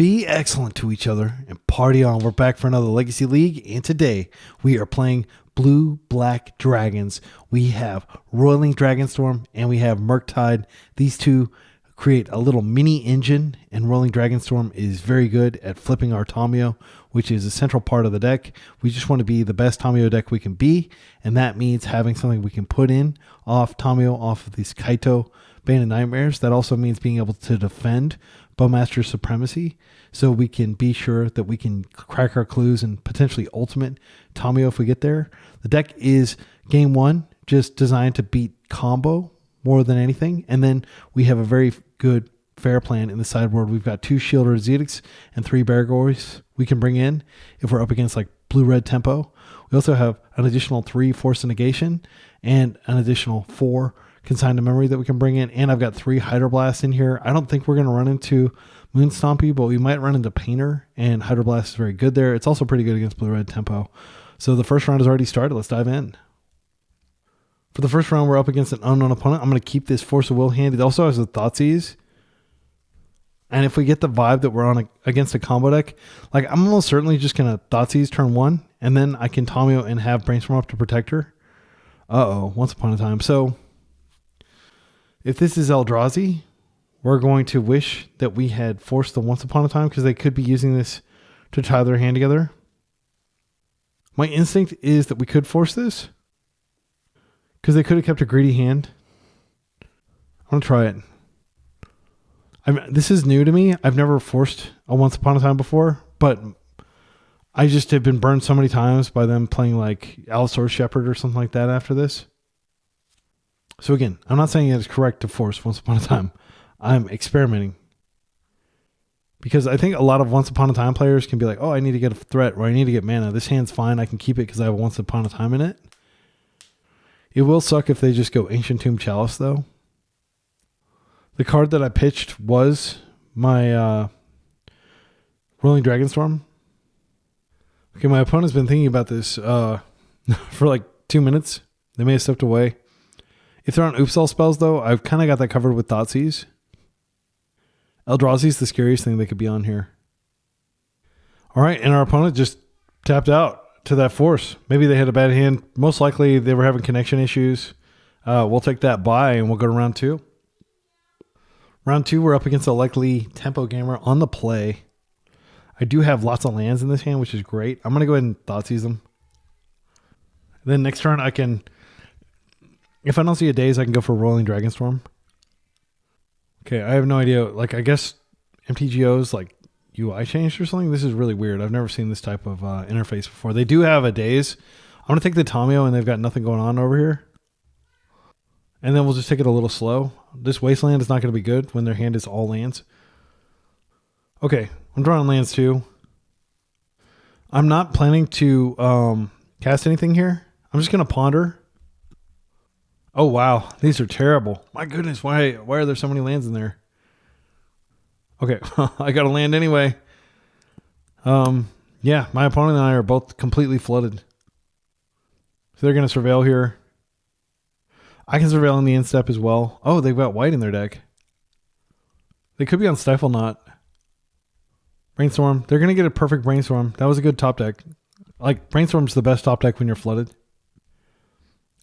Be excellent to each other and party on. We're back for another Legacy League, and today we are playing Blue-Black Dragons. We have Roiling Dragonstorm and we have Murktide. These two create a little mini engine, and Roiling Dragonstorm is very good at flipping our Tamiyo, which is a central part of the deck. We just want to be the best Tamiyo deck we can be, and that means having something we can put in off Tamiyo, off of these Kaito Bane of Nightmares. That also means being able to defend Bowmaster Supremacy, so we can be sure that we can crack our clues and potentially ultimate Tamiyo if we get there. The deck is game one, just designed to beat combo more than anything, and then we have a very good fair plan in the sideboard. We've got 2 Shielded Zedix and 3 Baragors we can bring in if we're up against like blue-red tempo. We also have an additional 3 Force of Negation and an additional 4 Consign to Memory that we can bring in, and I've got 3 Hydroblast in here. I don't think we're going to run into Moonstompy, but we might run into Painter, and Hydroblast is very good there. It's also pretty good against blue-red tempo. So the first round has already started. Let's dive in. For the first round, we're up against an unknown opponent. I'm going to keep this Force of Will hand. It also has a Thoughtseize. And if we get the vibe that we're on against a combo deck, like I'm almost certainly just going to Thoughtseize turn 1, and then I can Tamiyo and have Brainstorm up to protect her. Once upon a time. So if this is Eldrazi, we're going to wish that we had forced the Once Upon a Time, because they could be using this to tie their hand together. My instinct is that we could force this, because they could have kept a greedy hand. I'm going to try it. This is new to me. I've never forced a Once Upon a Time before, but I just have been burned so many times by them playing like Allosaurus Shepherd or something like that after this. So again, I'm not saying it is correct to force Once Upon a Time. I'm experimenting, because I think a lot of Once Upon a Time players can be like, oh, I need to get a threat, or I need to get mana. This hand's fine. I can keep it because I have Once Upon a Time in it. It will suck if they just go Ancient Tomb Chalice, though. The card that I pitched was my Roiling Dragonstorm. Okay, my opponent's been thinking about this for like 2 minutes. They may have stepped away. If they're on Oopsal spells, though, I've kind of got that covered with Thoughtseize. Eldrazi's the scariest thing they could be on here. All right, and our opponent just tapped out to that Force. Maybe they had a bad hand. Most likely they were having connection issues. We'll take that bye, and we'll go to round 2. Round 2, we're up against a likely Tempo Gamer on the play. I do have lots of lands in this hand, which is great. I'm going to go ahead and Thoughtseize them. Then next turn, I can... If I don't see a Daze, I can go for Roiling Dragonstorm. Okay, I have no idea. Like, I guess MTGO's like UI changed or something. This is really weird. I've never seen this type of interface before. They do have a Daze. I'm going to take the Tamiyo, and they've got nothing going on over here. And then we'll just take it a little slow. This Wasteland is not going to be good when their hand is all lands. Okay, I'm drawing lands too. I'm not planning to cast anything here. I'm just going to ponder. Oh, wow. These are terrible. My goodness. Why are there so many lands in there? Okay. I got to land anyway. Yeah, my opponent and I are both completely flooded. So they're going to Surveil here. I can Surveil in the instep as well. Oh, they've got white in their deck. They could be on Stifle Knot. Brainstorm. They're going to get a perfect Brainstorm. That was a good top deck. Like, Brainstorm's the best top deck when you're flooded.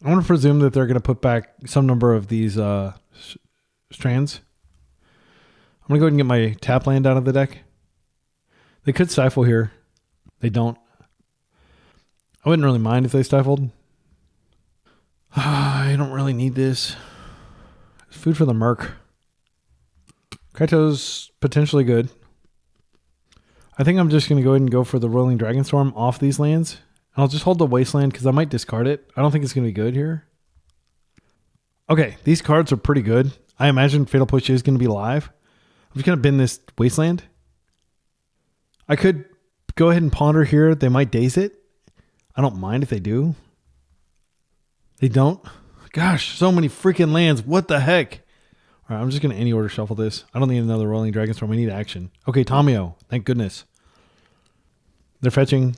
I'm going to presume that they're going to put back some number of these strands. I'm going to go ahead and get my tap land out of the deck. They could stifle here. They don't. I wouldn't really mind if they stifled. I don't really need this. It's food for the Merc. Kaito's potentially good. I think I'm just going to go ahead and go for the Roiling Dragonstorm off these lands. I'll just hold the Wasteland because I might discard it. I don't think it's going to be good here. Okay, these cards are pretty good. I imagine Fatal Push is going to be live. I'm just going to bin this Wasteland. I could go ahead and ponder here. They might Daze it. I don't mind if they do. They don't. Gosh, so many freaking lands. What the heck? All right, I'm just going to any order shuffle this. I don't need another Roiling Dragonstorm. I need action. Okay, Tamiyo. Thank goodness. They're fetching.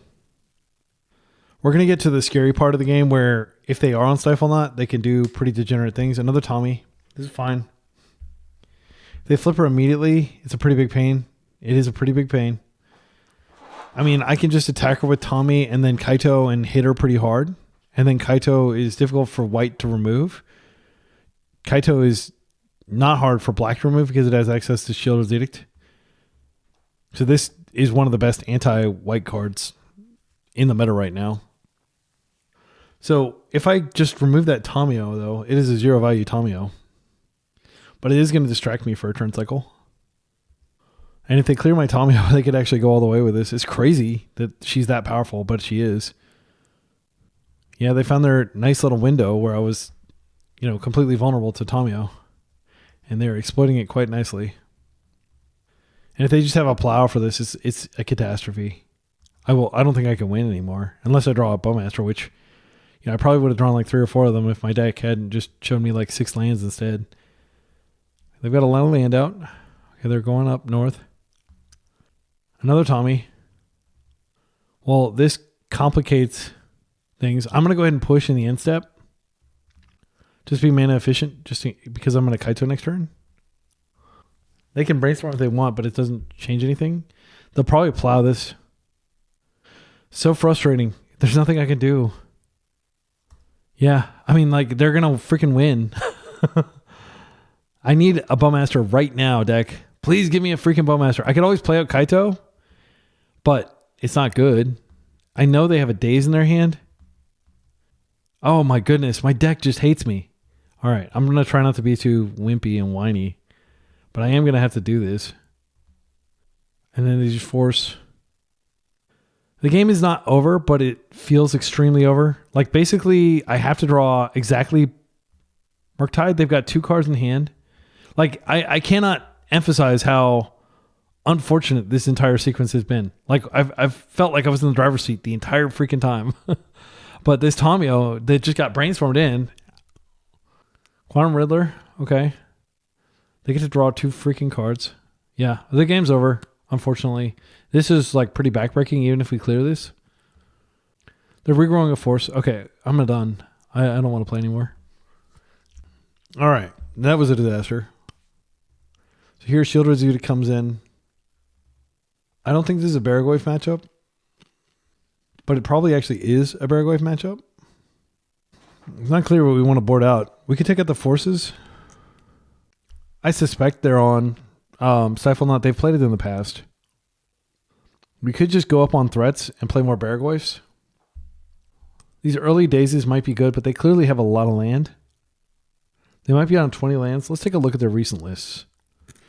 We're going to get to the scary part of the game where if they are on Stifle Knot, they can do pretty degenerate things. Another Tommy. This is fine. If they flip her immediately, it's a pretty big pain. It is a pretty big pain. I mean, I can just attack her with Tommy and then Kaito and hit her pretty hard. And then Kaito is difficult for white to remove. Kaito is not hard for black to remove because it has access to Shielder's Edict. So this is one of the best anti-white cards in the meta right now. So if I just remove that Tamio, though, it is a 0 value Tamio. But it is going to distract me for a turn cycle. And if they clear my Tamio, they could actually go all the way with this. It's crazy that she's that powerful, but she is. Yeah, they found their nice little window where I was, completely vulnerable to Tamio. And they're exploiting it quite nicely. And if they just have a plow for this, it's a catastrophe. I don't think I can win anymore. Unless I draw a Bowmaster, which I probably would have drawn like 3 or 4 of them if my deck hadn't just shown me like 6 lands instead. They've got a lot of land out. Okay, they're going up north. Another Tommy. Well, this complicates things. I'm going to go ahead and push in the end step. Just be mana efficient, because I'm going to Kaito next turn. They can brainstorm if they want, but it doesn't change anything. They'll probably plow this. So frustrating. There's nothing I can do. Yeah, I mean, like, they're going to freaking win. I need a Bowmaster right now, deck. Please give me a freaking Bowmaster. I could always play out Kaito, but it's not good. I know they have a Daze in their hand. Oh my goodness, my deck just hates me. All right, I'm going to try not to be too wimpy and whiny, but I am going to have to do this. And then they just force... The game is not over, but it feels extremely over. Like, basically, I have to draw exactly Murktide. They've got 2 cards in hand. Like, I cannot emphasize how unfortunate this entire sequence has been. Like, I've felt like I was in the driver's seat the entire freaking time. But this Tamio, they just got brainstormed in. Quantum Riddler, okay. They get to draw 2 freaking cards. Yeah, the game's over, unfortunately. This is like pretty backbreaking even if we clear this. They're regrowing a force. Okay, I'm done. I don't want to play anymore. All right, that was a disaster. So here Shieldred's Edict comes in. I don't think this is a Baragwave matchup, but it probably actually is a Baragwave matchup. It's not clear what we want to board out. We could take out the forces. I suspect they're on Stifle Knot. They've played it in the past. We could just go up on threats and play more Baragwaves. These early Dazes might be good, but they clearly have a lot of land. They might be on 20 lands. Let's take a look at their recent lists.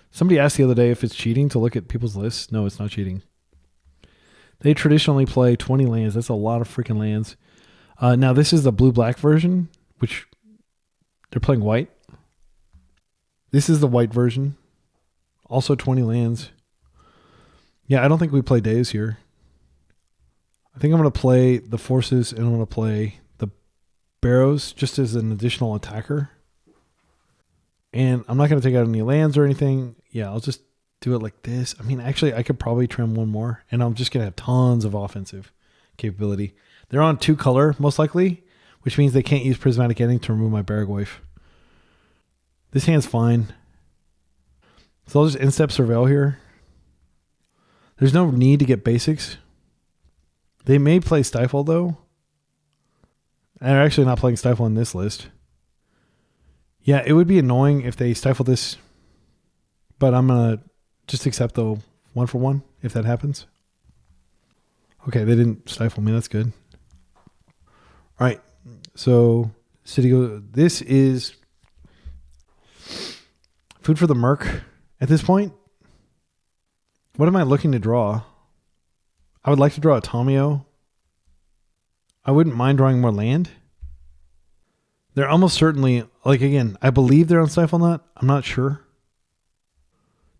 Somebody asked the other day if it's cheating to look at people's lists. No, it's not cheating. They traditionally play 20 lands. That's a lot of freaking lands. Now, this is the blue-black version, which they're playing white. This is the white version. Also 20 lands. Yeah, I don't think we play Daze here. I think I'm going to play the forces and I'm going to play the Barrows just as an additional attacker. And I'm not going to take out any lands or anything. Yeah, I'll just do it like this. I mean, actually, I could probably trim 1 more and I'm just going to have tons of offensive capability. They're on 2 color, most likely, which means they can't use Prismatic Ending to remove my Baragwave. This hand's fine. So I'll just instep Surveil here. There's no need to get basics. They may play Stifle, though. They're actually not playing Stifle in this list. Yeah, it would be annoying if they stifle this, but I'm going to just accept the 1-for-1 if that happens. Okay, they didn't stifle me. That's good. All right, so this is food for the Merc at this point. What am I looking to draw? I would like to draw a Tamio. I wouldn't mind drawing more land. They're almost certainly, like, again, I believe they're on Stifle Knot. I'm not sure.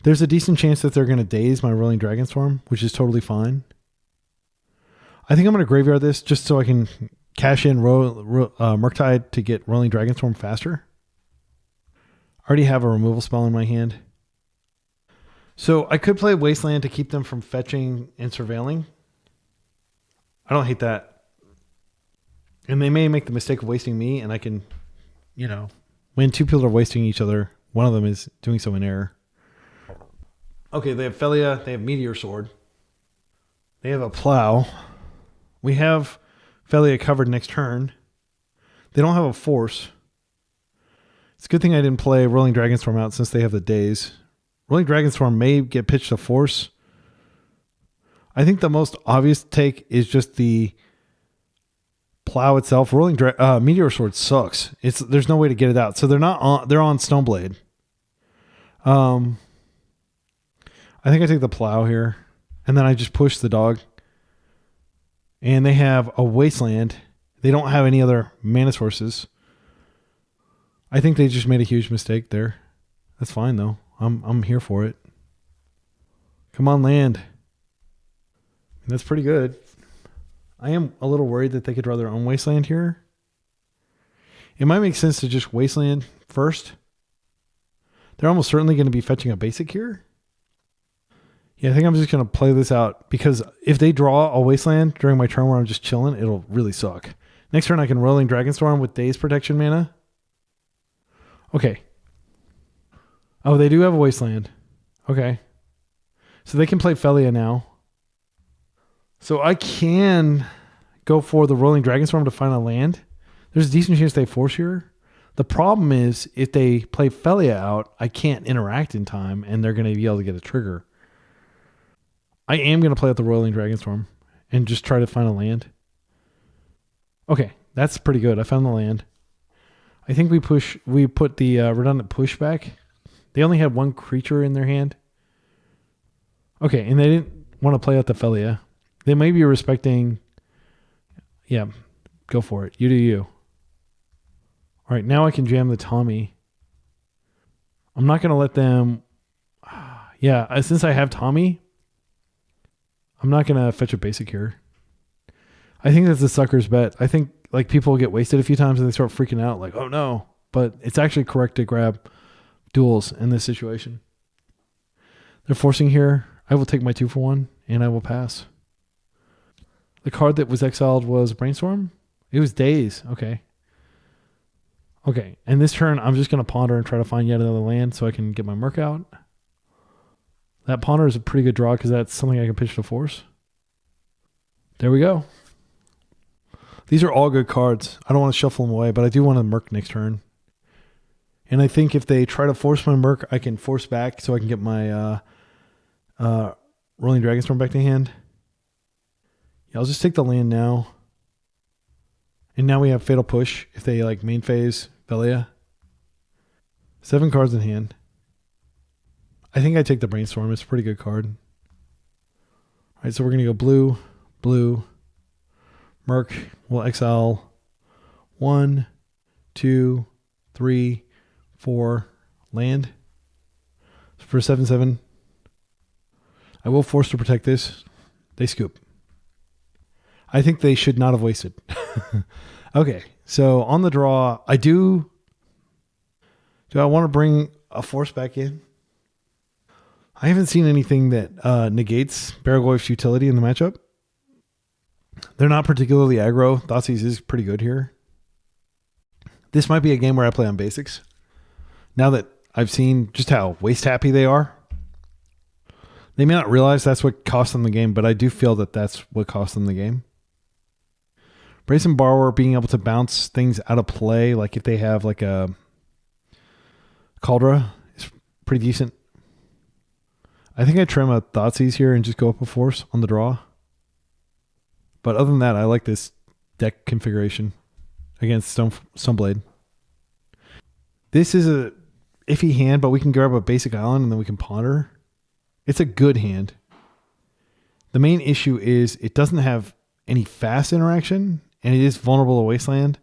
There's a decent chance that they're going to Daze my Roiling Dragonstorm, which is totally fine. I think I'm going to graveyard this just so I can cash in Murktide to get Roiling Dragonstorm faster. I already have a removal spell in my hand. So I could play Wasteland to keep them from fetching and surveilling. I don't hate that. And they may make the mistake of wasting me, and I can, when 2 people are wasting each other, one of them is doing so in error. Okay, they have Felia. They have Meteor Sword. They have a Plow. We have Felia covered next turn. They don't have a Force. It's a good thing I didn't play Roiling Dragonstorm out since they have the Daze. Roiling Dragonstorm may get pitched to Force. I think the most obvious take is just the Plow itself. Meteor Sword sucks. There's no way to get it out. So they're on Stoneblade. I think I take the Plow here. And then I just push the dog. And they have a Wasteland. They don't have any other mana sources. I think they just made a huge mistake there. That's fine though. I'm here for it. Come on, land. And that's pretty good. I am a little worried that they could draw their own Wasteland here. It might make sense to just Wasteland first. They're almost certainly going to be fetching a basic here. Yeah, I think I'm just going to play this out because if they draw a Wasteland during my turn where I'm just chilling, it'll really suck. Next turn, I can Roiling Dragonstorm with Daze protection mana. Okay. Oh, they do have a Wasteland. Okay. So they can play Felia now. So I can go for the Roiling Dragonstorm to find a land. There's a decent chance they force here. The problem is if they play Felia out, I can't interact in time and they're going to be able to get a trigger. I am going to play out the Roiling Dragonstorm and just try to find a land. Okay, that's pretty good. I found the land. I think we put the redundant push back. They only had one creature in their hand. Okay, and they didn't want to play out the Felia. They may be respecting... Yeah, go for it. You do you. All right, now I can jam the Tommy. I'm not going to let them... Yeah, since I have Tommy, I'm not going to fetch a basic here. I think that's a sucker's bet. I think like people get wasted a few times and they start freaking out like, oh no. But it's actually correct to grab duels in this situation. They're forcing here. I will take my 2-for-1 and I will pass. The card that was exiled was Brainstorm? It was Daze. Okay. Okay. And this turn, I'm just going to ponder and try to find yet another land so I can get my Merc out. That ponder is a pretty good draw because that's something I can pitch to force. There we go. These are all good cards. I don't want to shuffle them away, but I do want to Merc next turn. And I think if they try to force my Merc, I can force back so I can get my Roiling Dragonstorm back to hand. Yeah, I'll just take the land now. And now we have Fatal Push if they like main phase Felia. 7 cards in hand. I think I take the Brainstorm. It's a pretty good card. All right, so we're going to go blue, blue, Merc. We'll exile 1, 2, 3, 4 land. For 7/7. I will force to protect this. They scoop. I think they should not have wasted. Okay, so on the draw, do I want to bring a force back in? I haven't seen anything that negates Baragor's utility in the matchup. They're not particularly aggro. Thoughtseize is pretty good here. This might be a game where I play on basics. Now that I've seen just how waste happy they are. They may not realize that's what cost them the game, but I do feel that that's what cost them the game. Brace and Borrower being able to bounce things out of play, like if they have like a Cauldra, is pretty decent. I think I trim a Thoughtseize here and just go up a force on the draw. But other than that, I like this deck configuration against Stoneblade. This is a iffy hand, but we can grab a basic island and then we can ponder. It's a good hand. The main issue is it doesn't have any fast interaction and it is vulnerable to Wasteland.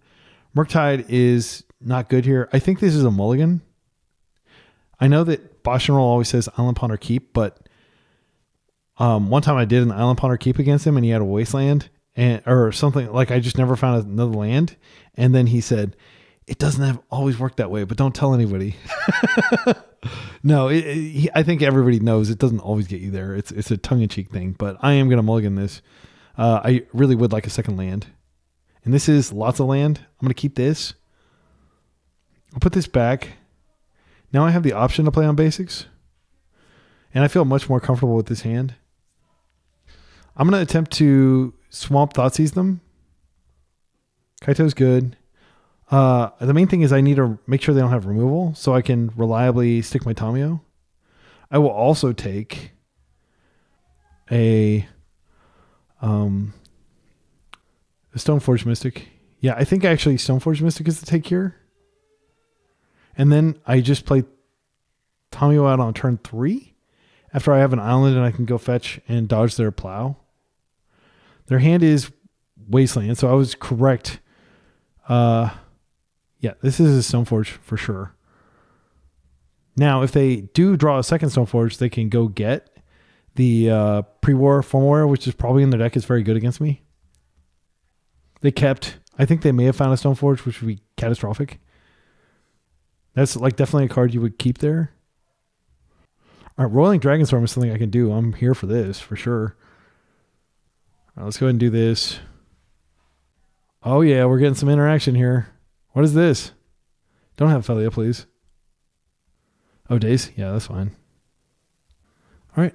Murktide is not good here. I think this is a mulligan. I know that Bosch and Roll always says Island Ponder Keep, but one time I did an Island Ponder Keep against him and he had a Wasteland or something like I just never found another land. And then he said, it doesn't have always worked that way, but don't tell anybody. No, I think everybody knows it doesn't always get you there. It's a tongue-in-cheek thing, but I am going to mulligan this. I really would like a second land. And this is lots of land. I'm going to keep this. I'll put this back. Now I have the option to play on basics. And I feel much more comfortable with this hand. I'm going to attempt to swamp Thoughtseize them. Kaito's good. The main thing is I need to make sure they don't have removal so I can reliably stick my Tamiyo. I will also take a Stoneforge Mystic. Yeah, I think actually Stoneforge Mystic is the take here. And then I just play Tamiyo out on turn 3 after I have an island and I can go fetch and dodge their plow. Their hand is Wasteland, so I was correct. Yeah, this is a Stoneforge for sure. Now, if they do draw a second Stoneforge, they can go get the pre-war Form Warrior, which is probably in their deck. It's very good against me. They kept, I think they may have found a Stoneforge, which would be catastrophic. That's like definitely a card you would keep there. All right, Roiling Dragonstorm is something I can do. I'm here for this for sure. All right, let's go ahead and do this. Oh yeah, we're getting some interaction here. What is this? Don't have Felia, please. Oh, Daze? Yeah, that's fine. All right.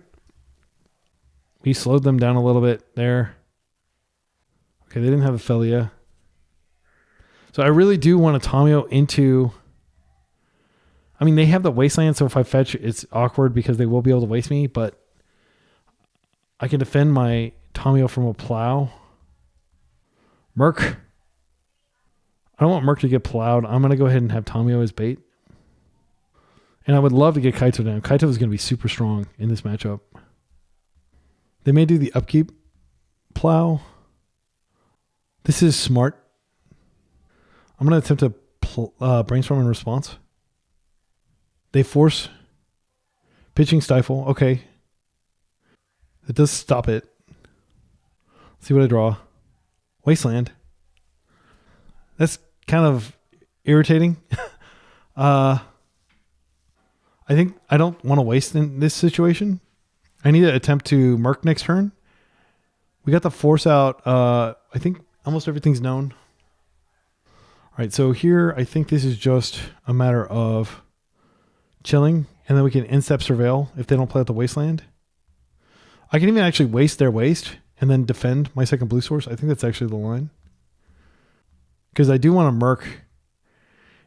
We slowed them down a little bit there. Okay, they didn't have a Felia. So I really do want a Tamiyo into... I mean, they have the Wasteland, so if I fetch, it's awkward because they will be able to waste me, but I can defend my Tamiyo from a plow. Merc. I don't want Merc to get plowed. I'm going to go ahead and have Tamiyo as bait. And I would love to get Kaito down. Kaito is going to be super strong in this matchup. They may do the upkeep plow. This is smart. I'm going to attempt to brainstorm in response. They force pitching stifle. Okay. It does stop it. Let's see what I draw. Wasteland. That's kind of irritating. I think I don't want to waste in this situation. I need to attempt to Merc next turn. We got the force out. I think almost everything's known. All right, so here I think this is just a matter of chilling, and then we can instep surveil if they don't play out the Wasteland. I can even actually waste their waste and then defend my second blue source. I think that's actually the line. Because I do want to Merc,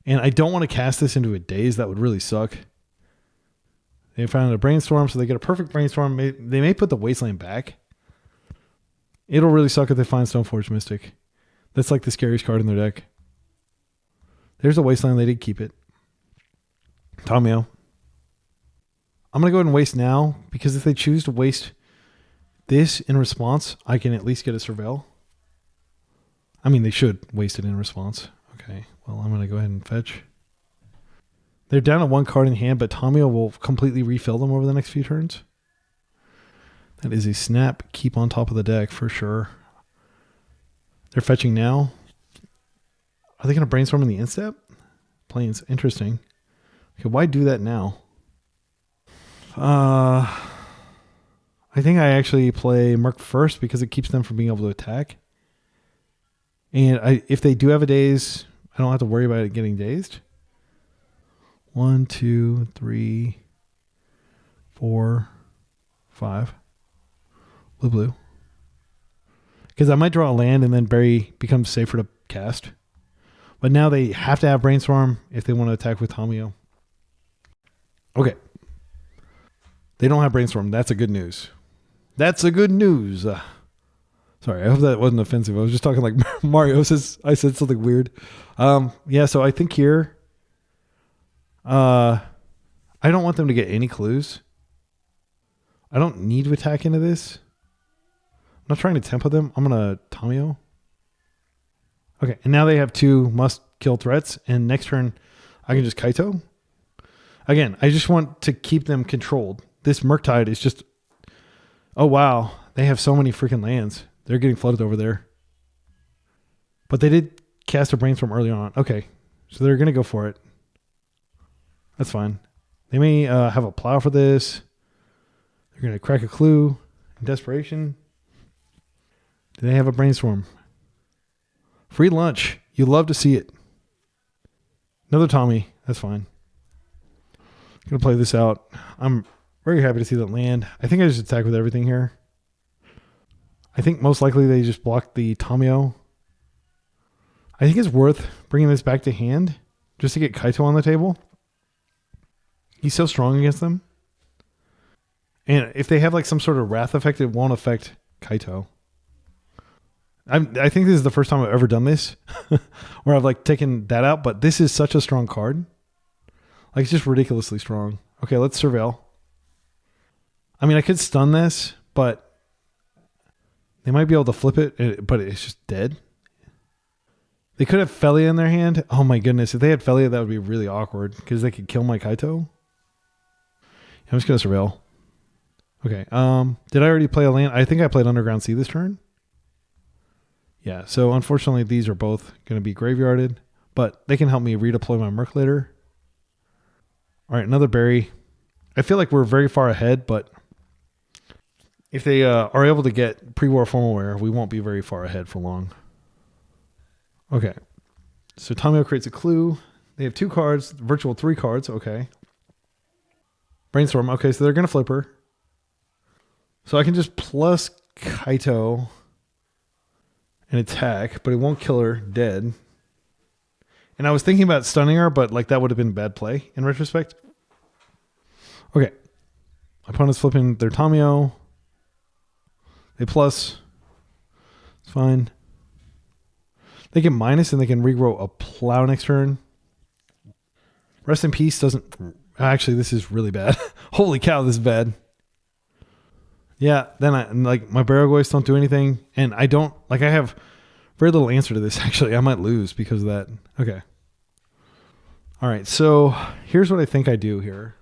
and I don't want to cast this into a Daze. That would really suck. They found a Brainstorm, so they get a perfect Brainstorm. They may put the Wasteland back. It'll really suck if they find Stoneforge Mystic. That's like the scariest card in their deck. There's a Wasteland. They did keep it. Tamiyo. I'm going to go ahead and waste now, because if they choose to waste this in response, I can at least get a Surveil. I mean, they should waste it in response. Okay, well, I'm going to go ahead and fetch. They're down to one card in hand, but Tamiyo will completely refill them over the next few turns. That is a snap. Keep on top of the deck for sure. They're fetching now. Are they going to brainstorm in the instep? Plains. Interesting. Okay, why do that now? I think I actually play Merc first because it keeps them from being able to attack. And if they do have a Daze, I don't have to worry about it getting dazed. 1, 2, 3, 4, 5. Blue, blue. Because I might draw a land and then Berry becomes safer to cast. But now they have to have Brainstorm if they want to attack with Tamiyo. Okay. They don't have Brainstorm. That's a good news. That's a good news. Sorry, I hope that wasn't offensive. I was just talking like Mario says. I said something weird. Yeah, so I think here, I don't want them to get any clues. I don't need to attack into this. I'm not trying to tempo them. I'm going to Tamiyo. Okay, and now they have 2 must-kill threats, and next turn, I can just Kaito. Again, I just want to keep them controlled. This Murktide is just... Oh, wow. They have so many freaking lands. They're getting flooded over there. But they did cast a Brainstorm early on. Okay, so they're going to go for it. That's fine. They may have a plow for this. They're going to crack a clue in desperation. Do they have a Brainstorm? Free lunch. You love to see it. Another Tommy. That's fine. I'm going to play this out. I'm Very happy to see that land. I think I just attack with everything here. I think most likely they just blocked the Tamiyo. I think it's worth bringing this back to hand just to get Kaito on the table. He's so strong against them. And if they have like some sort of wrath effect, it won't affect Kaito. I think this is the first time I've ever done this where I've like taken that out, but this is such a strong card. Like it's just ridiculously strong. Okay, let's surveil. I mean, I could stun this, but they might be able to flip it, but it's just dead. They could have Felia in their hand. Oh my goodness. If they had Felia, that would be really awkward because they could kill my Kaito. I'm just going to surveil. Okay. Did I already play a land? I think I played Underground Sea this turn. Yeah. So unfortunately, these are both going to be graveyarded, but they can help me redeploy my Merc later. All right. Another berry. I feel like we're very far ahead, but if they are able to get pre-war formalware, we won't be very far ahead for long. Okay. So Tamiyo creates a clue. They have 2 cards, virtual 3 cards. Okay. Brainstorm. Okay, so they're going to flip her. So I can just plus Kaito and attack, but it won't kill her dead. And I was thinking about stunning her, but like that would have been bad play in retrospect. Okay. My opponent's flipping their Tamiyo. They plus. It's fine. They can minus and they can regrow a plow next turn. Rest in Peace doesn't... Actually, this is really bad. Holy cow, this is bad. Yeah, then like my Barragoyfs don't do anything. And I don't... Like I have very little answer to this, actually. I might lose because of that. Okay. All right, so here's what I think I do here.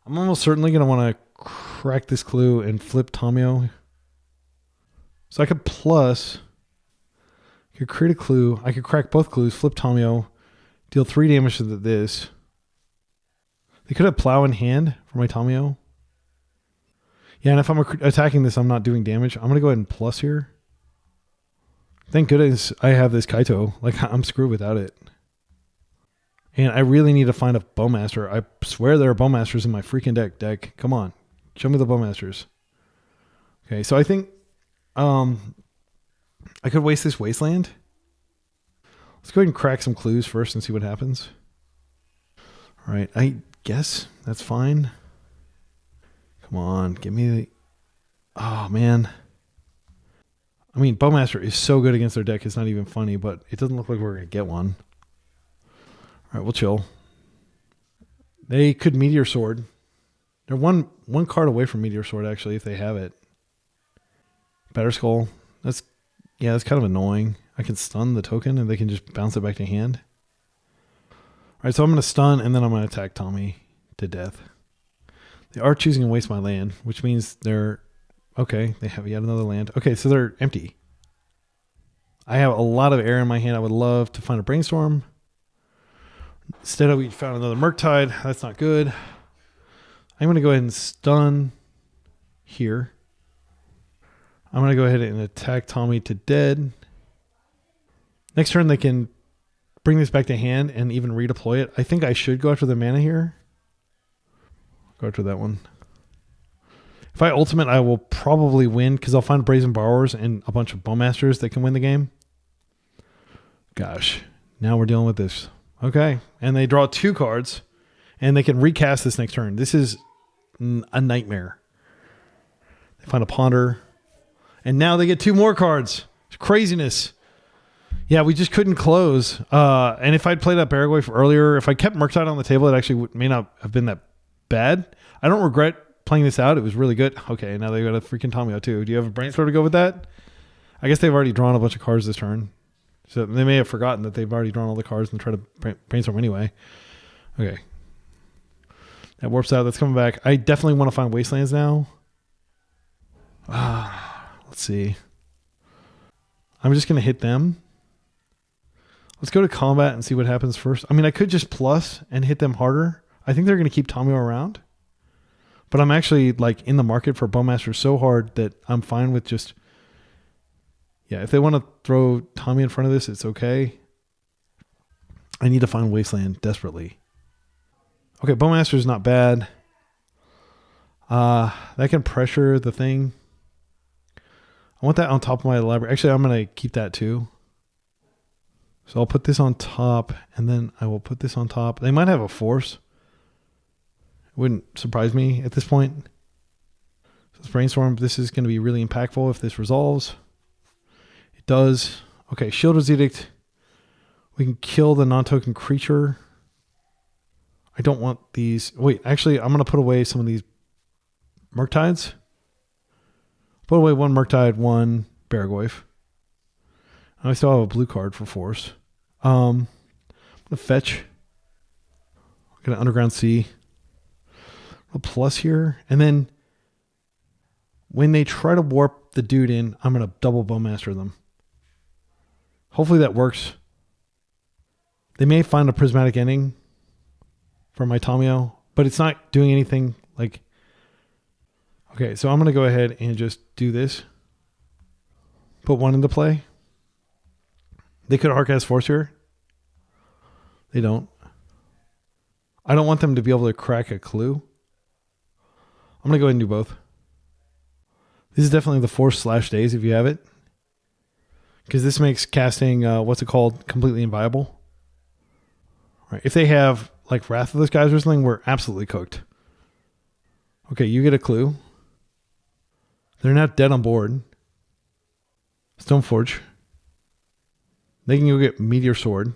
I'm almost certainly going to want to crack this clue and flip Tamiyo. So I could plus... I could create a clue. I could crack both clues, flip Tamiyo, deal 3 damage to this. They could have plow in hand for my Tamiyo. Yeah, and if I'm attacking this, I'm not doing damage. I'm going to go ahead and plus here. Thank goodness I have this Kaito. Like, I'm screwed without it. And I really need to find a Bowmaster. I swear there are Bowmasters in my freaking deck. Come on. Show me the Bowmasters. Okay, so I think... I could waste this Wasteland. Let's go ahead and crack some clues first and see what happens. All right, I guess that's fine. Come on, give me the... Oh, man. I mean, Bowmaster is so good against their deck, it's not even funny, but it doesn't look like we're going to get one. All right, we'll chill. They could Meteor Sword. They're one card away from Meteor Sword, actually, if they have it. Batterskull. That's kind of annoying. I can stun the token and they can just bounce it back to hand. All right, so I'm going to stun and then I'm going to attack Tommy to death. They are choosing to waste my land, which means they're... Okay, they have yet another land. Okay, so they're empty. I have a lot of air in my hand. I would love to find a Brainstorm. Instead, we found another Murktide. That's not good. I'm going to go ahead and stun here. I'm going to go ahead and attack Tommy to dead. Next turn, they can bring this back to hand and even redeploy it. I think I should go after the mana here. Go after that one. If I ultimate, I will probably win because I'll find Brazen Borrowers and a bunch of Bowmasters that can win the game. Gosh, now we're dealing with this. Okay, and they draw 2 cards and they can recast this next turn. This is a nightmare. They find a Ponder. And now they get 2 more cards. It's craziness. Yeah, we just couldn't close. And if I'd played that Barragoyf earlier, if I kept Murktide on the table, it actually may not have been that bad. I don't regret playing this out. It was really good. Okay, now they got a freaking Tamiyo too. Do you have a Brainstorm to go with that? I guess they've already drawn a bunch of cards this turn. So they may have forgotten that they've already drawn all the cards and try to Brainstorm anyway. Okay. That warps out. That's coming back. I definitely want to find Wastelands now. Let's see. I'm just going to hit them. Let's go to combat and see what happens first. I mean, I could just plus and hit them harder. I think they're going to keep Tamiyo around. But I'm actually like in the market for Bowmaster so hard that I'm fine with just... Yeah, if they want to throw Tommy in front of this, it's okay. I need to find Wasteland desperately. Okay, Bowmaster is not bad. That can pressure the thing. I want that on top of my library. Actually, I'm going to keep that too. So I'll put this on top, and then I will put this on top. They might have a force. It wouldn't surprise me at this point. So let's brainstorm. This is going to be really impactful if this resolves. It does. Okay, Shield's Edict. We can kill the non-token creature. I don't want these. Wait, actually, I'm going to put away some of these Murktides. Put away one Murktide, one Barragoyf. I still have a blue card for force. I'm gonna fetch. I'm gonna Underground Sea. A plus here, and then when they try to warp the dude in, I'm gonna double Bowmaster them. Hopefully that works. They may find a prismatic ending for my Tomio, but it's not doing anything like. Okay, so I'm gonna go ahead and just do this. Put one into play. They could Hardcast Force here. They don't. I don't want them to be able to crack a clue. I'm going to go ahead and do both. This is definitely the Force / Daze if you have it. Because this makes casting, what's it called, completely inviable. All right, if they have like Wrath of the Skies or something, we're absolutely cooked. Okay, you get a clue. They're not dead on board. Stoneforge. They can go get Meteor Sword,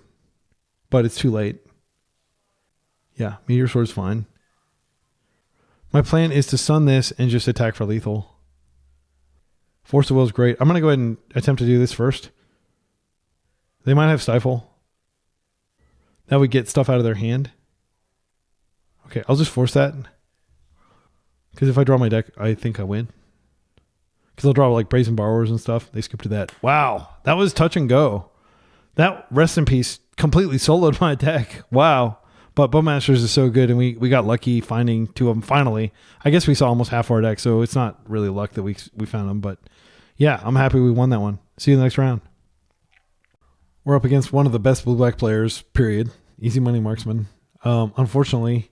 but it's too late. Yeah, Meteor Sword's fine. My plan is to stun this and just attack for lethal. Force of Will is great. I'm going to go ahead and attempt to do this first. They might have Stifle. That would get stuff out of their hand. Okay, I'll just force that. Because if I draw my deck, I think I win. Because I'll draw like Brazen Borrowers and stuff. They skip to that. Wow, that was touch and go. That Rest in Peace completely soloed my deck. Wow. But Bowmasters is so good, and we got lucky finding two of them finally. I guess we saw almost half our deck, so it's not really luck that we found them. But yeah, I'm happy we won that one. See you in the next round. We're up against one of the best blue-black players, period. EasyMoneyMarksman. Unfortunately,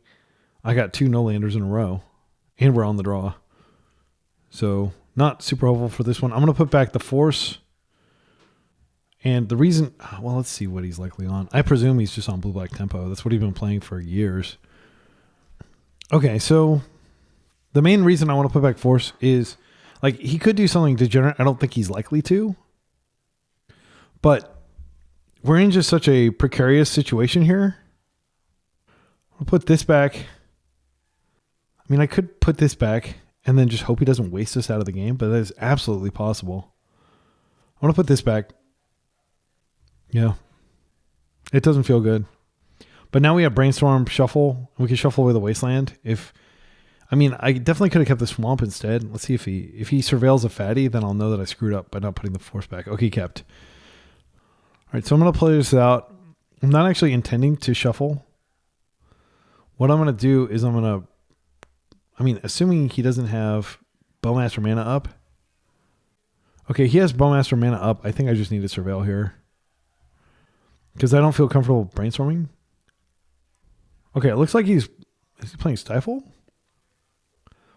I got 2 no-landers in a row, and we're on the draw. So not super hopeful for this one. I'm going to put back the Force. And the reason, well, let's see what he's likely on. I presume he's just on blue-black tempo. That's what he's been playing for years. Okay, so the main reason I want to put back Force is, like, he could do something degenerate. I don't think he's likely to. But we're in just such a precarious situation here. I'll put this back. I mean, I could put this back and then just hope he doesn't waste us out of the game, but that is absolutely possible. I want to put this back. Yeah, it doesn't feel good. But now we have Brainstorm, Shuffle. We can shuffle away the Wasteland. I definitely could have kept the Swamp instead. Let's see if he surveils a fatty, then I'll know that I screwed up by not putting the Force back. Okay, kept. All right, so I'm going to play this out. I'm not actually intending to shuffle. What I'm going to do is assuming he doesn't have Bowmaster mana up. Okay, he has Bowmaster mana up. I think I just need to surveil here. Because I don't feel comfortable brainstorming. Okay, it looks like is he playing Stifle?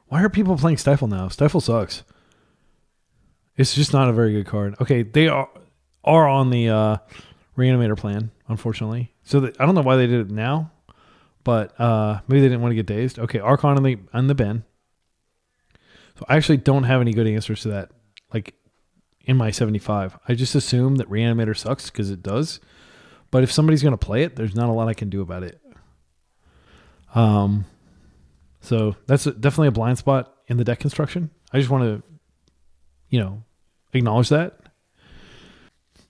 Why are people playing Stifle now? Stifle sucks. It's just not a very good card. Okay, they are on the Reanimator plan, unfortunately. So I don't know why they did it now, but maybe they didn't want to get dazed. Okay, Archon on the Ben. So I actually don't have any good answers to that. Like in my 75, I just assume that Reanimator sucks because it does. But if somebody's going to play it, there's not a lot I can do about it. So that's definitely a blind spot in the deck construction. I just want to, acknowledge that.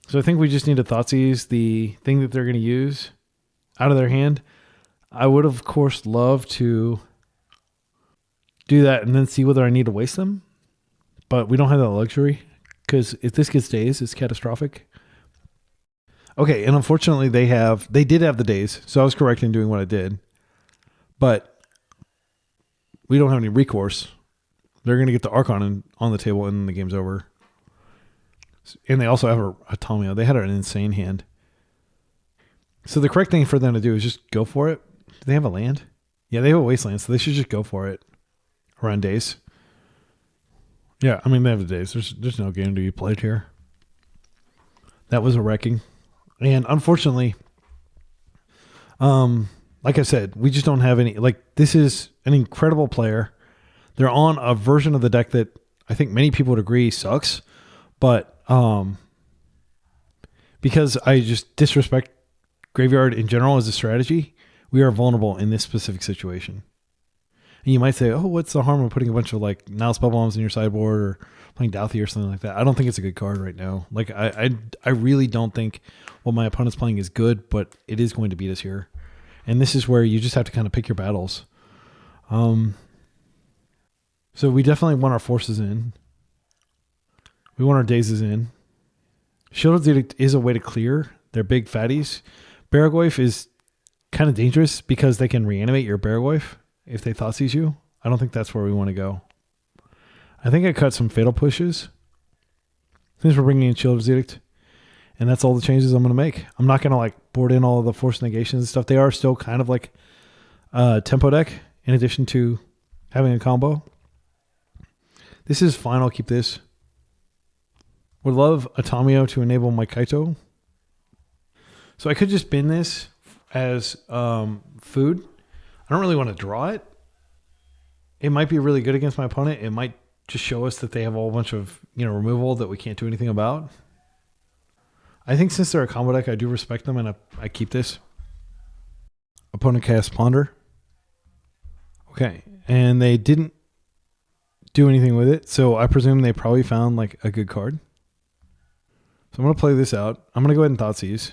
So I think we just need to Thoughtseize the thing that they're going to use out of their hand. I would, of course, love to do that and then see whether I need to waste them. But we don't have that luxury because if this gets Daze, it's catastrophic. Okay, and unfortunately they did have the Daze, so I was correct in doing what I did. But we don't have any recourse. They're going to get the Archon on the table and then the game's over. And they also have a Tomio. They had an insane hand. So the correct thing for them to do is just go for it. Do they have a land? Yeah, they have a Wasteland, so they should just go for it. around Daze. Yeah, I mean, they have the Daze. There's no game to be played here. That was a wrecking. And unfortunately, like I said, we just don't have any. Like, this is an incredible player. They're on a version of the deck that I think many people would agree sucks. But because I just disrespect Graveyard in general as a strategy, we are vulnerable in this specific situation. And you might say, oh, what's the harm of putting a bunch of like Nile Spellbombs in your sideboard or playing Douthie or something like that? I don't think it's a good card right now. Like I really don't think what my opponent's playing is good, but it is going to beat us here. And this is where you just have to kind of pick your battles. So we definitely want our forces in. We want our Dazes in. Shielded Edict is a way to clear. They're big fatties. Barragoyf is kind of dangerous because they can reanimate your Barragoyf if they Thoughtseize you. I don't think that's where we want to go. I think I cut some Fatal Pushes since we're bringing in Shielded Edict. And that's all the changes I'm going to make. I'm not going to like board in all the Force Negations and stuff. They are still kind of like a tempo deck in addition to having a combo. This is fine. I'll keep this. Would love a Tamiyo to enable my Kaito. So I could just bin this as food. I don't really want to draw it. It might be really good against my opponent. It might just show us that they have a whole bunch of, removal that we can't do anything about. I think since they're a combo deck, I do respect them, and I keep this. Opponent casts Ponder. Okay, and they didn't do anything with it, so I presume they probably found like a good card. So I'm going to play this out. I'm going to go ahead and Thoughtseize.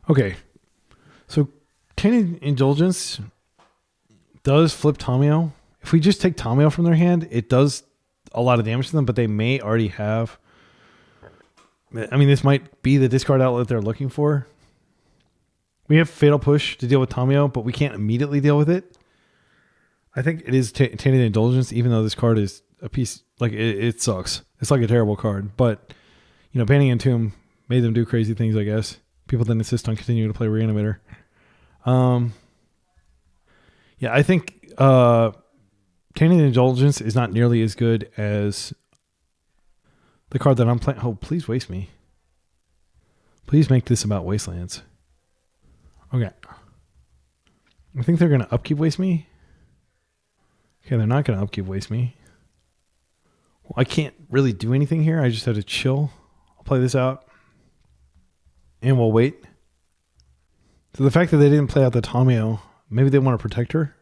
Okay, so Tainted Indulgence does flip Tamiyo. If we just take Tamiyo from their hand, it does a lot of damage to them, but they may already have... I mean, this might be the discard outlet they're looking for. We have Fatal Push to deal with Tamiyo, but we can't immediately deal with it. I think it is Tainted Indulgence, even though this card is a piece... Like, it sucks. It's like a terrible card, but... banning Entomb made them do crazy things, I guess. People then insist on continuing to play Reanimator. Yeah, I think Tainted Indulgence is not nearly as good as the card that I'm playing. Oh, please waste me. Please make this about Wastelands. Okay. I think they're going to upkeep waste me. Okay, they're not going to upkeep waste me. Well, I can't really do anything here. I just have to chill. I'll play this out. And we'll wait. So the fact that they didn't play out the Tamiyo, maybe they want to protect her.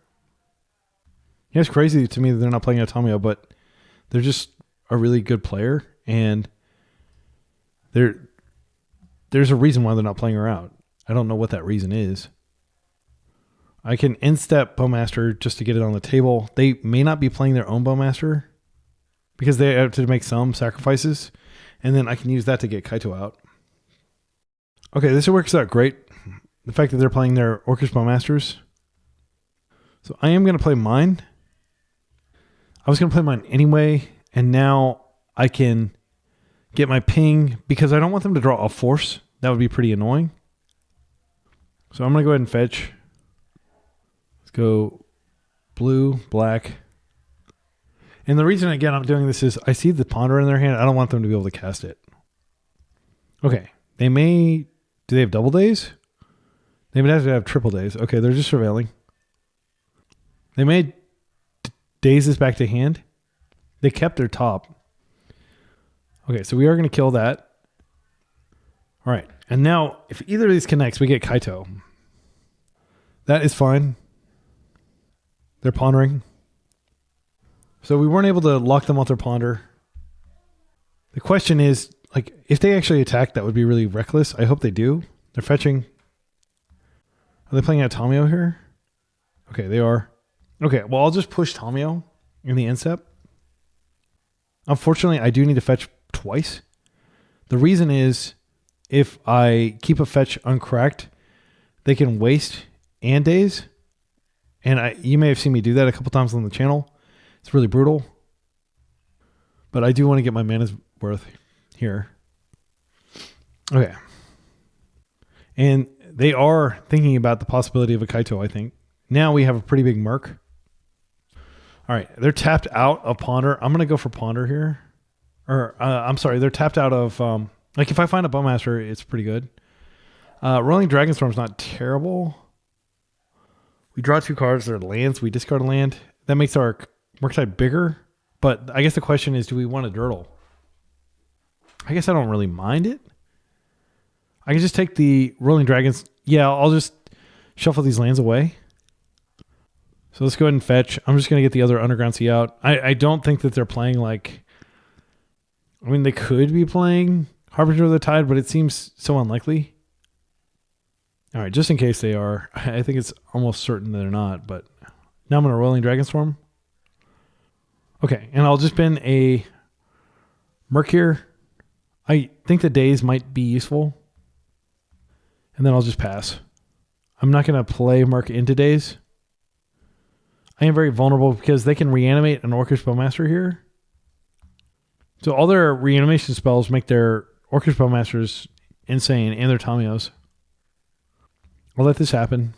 Yeah, it's crazy to me that they're not playing out Tamiyo, but they're just a really good player, and there's a reason why they're not playing her out. I don't know what that reason is. I can end-step Bowmaster just to get it on the table. They may not be playing their own Bowmaster because they have to make some sacrifices, and then I can use that to get Kaito out. Okay, this works out great. The fact that they're playing their Orcish Bowmasters. So I am going to play mine. I was going to play mine anyway, and now I can get my ping because I don't want them to draw a force. That would be pretty annoying. So I'm going to go ahead and fetch. Let's go blue, black. And the reason, again, I'm doing this is I see the Ponder in their hand. I don't want them to be able to cast it. Okay. They may... Do they have double Daze? They would have to have triple Daze. Okay, they're just surveilling. They made Daze this back to hand. They kept their top. Okay, so we are going to kill that. All right. And now, if either of these connects, we get Kaito. That is fine. They're pondering. So we weren't able to lock them off their ponder. The question is, like, if they actually attack, that would be really reckless. I hope they do. They're fetching. Are they playing out Tamiyo here? Okay, they are. Okay, well, I'll just push Tamiyo in the end step. Unfortunately, I do need to fetch twice. The reason is if I keep a fetch uncracked, they can waste and Daze. And you may have seen me do that a couple times on the channel. It's really brutal. But I do want to get my mana's worth here. Okay. And they are thinking about the possibility of a Kaito, I think. Now we have a pretty big Merc. All right, they're tapped out of Ponder. I'm going to go for Ponder here. Or, I'm sorry, they're tapped out of... like, if I find a Bowmaster, it's pretty good. Roiling Dragonstorm's not terrible. We draw 2 cards. They're lands. We discard a land. That makes our Murktide bigger. But I guess the question is, do we want a Dirtle? I guess I don't really mind it. I can just take the Roiling Dragons. Yeah, I'll just shuffle these lands away. So let's go ahead and fetch. I'm just going to get the other Underground Sea out. I don't think that they're playing like... I mean, they could be playing Harbinger of the Tide, but it seems so unlikely. All right, just in case they are. I think it's almost certain that they're not, but now I'm going to Roiling Dragonstorm. Okay, and I'll just bin a Merc here. I think the Daze might be useful. And then I'll just pass. I'm not going to play Merc into Daze. I am very vulnerable because they can reanimate an Orcish Bowmaster here. So all their reanimation spells make their Orcish Bowmasters insane and their Tamios. I'll let this happen.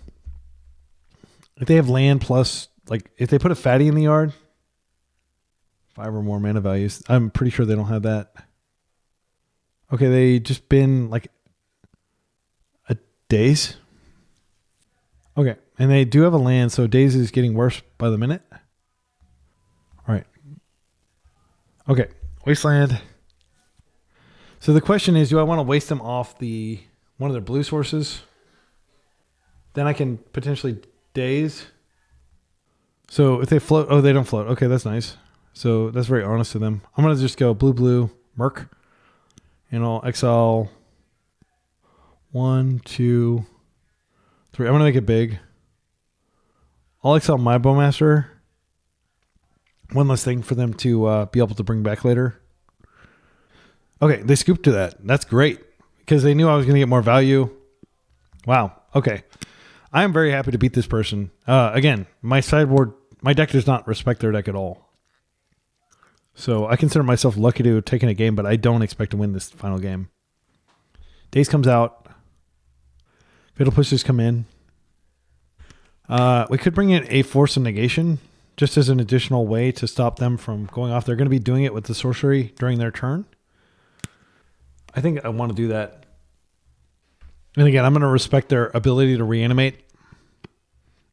If they have land plus, like, if they put a fatty in the yard, 5 or more mana values, I'm pretty sure they don't have that. Okay, they just been like a Daze. Okay, and they do have a land, so Daze is getting worse by the minute. All right. Okay, Wasteland. So the question is, do I want to waste them off one of their blue sources? Then I can potentially Daze. So if they float, oh, they don't float. Okay, that's nice. So that's very honest to them. I'm going to just go blue, Merc. And I'll exile 1, 2, 3. I'm going to make it big. I'll exile my Bowmaster. One less thing for them to be able to bring back later. Okay, they scooped to that. That's great. Because they knew I was going to get more value. Wow. Okay. I am very happy to beat this person. Again, my sideboard, my deck does not respect their deck at all. So I consider myself lucky to have taken a game, but I don't expect to win this final game. Daze comes out. Fatal Pushes come in. We could bring in a Force of Negation just as an additional way to stop them from going off. They're going to be doing it with the sorcery during their turn. I think I want to do that. And again, I'm going to respect their ability to reanimate.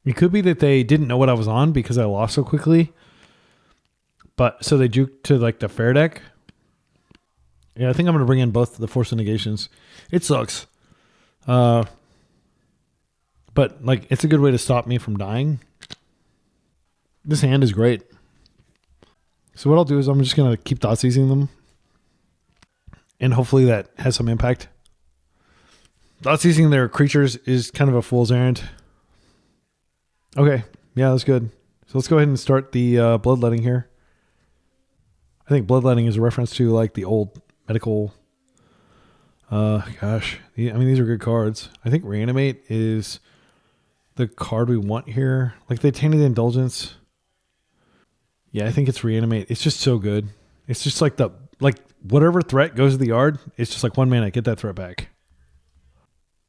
It could be that they didn't know what I was on because I lost so quickly. But so they juked to like the fair deck. Yeah, I think I'm going to bring in both the Force of Negations. It sucks. But like it's a good way to stop me from dying. This hand is great. So what I'll do is I'm just going to keep Thoughtseizing them. And hopefully that has some impact. Thoughtseizing their creatures is kind of a fool's errand. Okay. Yeah, that's good. So let's go ahead and start the bloodletting here. I think bloodletting is a reference to like the old medical. Gosh. I mean, these are good cards. I think Reanimate is the card we want here. Like the Tainted Indulgence. Yeah, I think it's Reanimate. It's just so good. It's just like whatever threat goes to the yard, it's just like 1 mana, get that threat back.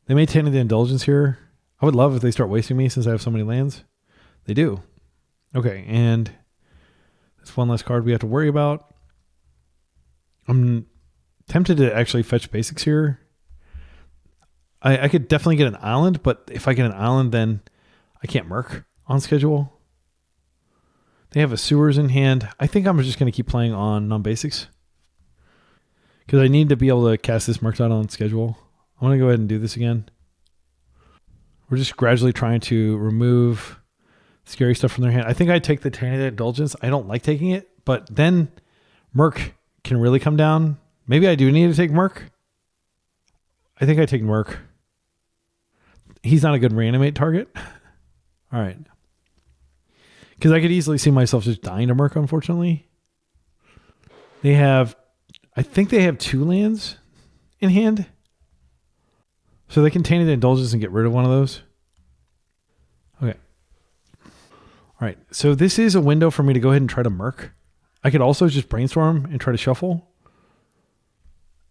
They may Tainted Indulgence here. I would love if they start wasting me since I have so many lands. They do. Okay, and that's one less card we have to worry about. I'm tempted to actually fetch basics here. I could definitely get an island, but if I get an island, then I can't Merc on schedule. They have a Sewers in hand. I think I'm just going to keep playing on non-basics. Because I need to be able to cast this Merc on schedule. I'm going to go ahead and do this again. We're just gradually trying to remove scary stuff from their hand. I think I'd take the Tainted Indulgence. I don't like taking it, but then Merc can really come down. Maybe I do need to take Merc. I think I take Merc. He's not a good reanimate target. All right. Because I could easily see myself just dying to Merc, unfortunately. I think they have 2 lands in hand. So they can Tainted Indulgence and get rid of one of those. Okay. All right. So this is a window for me to go ahead and try to Merc. I could also just Brainstorm and try to shuffle.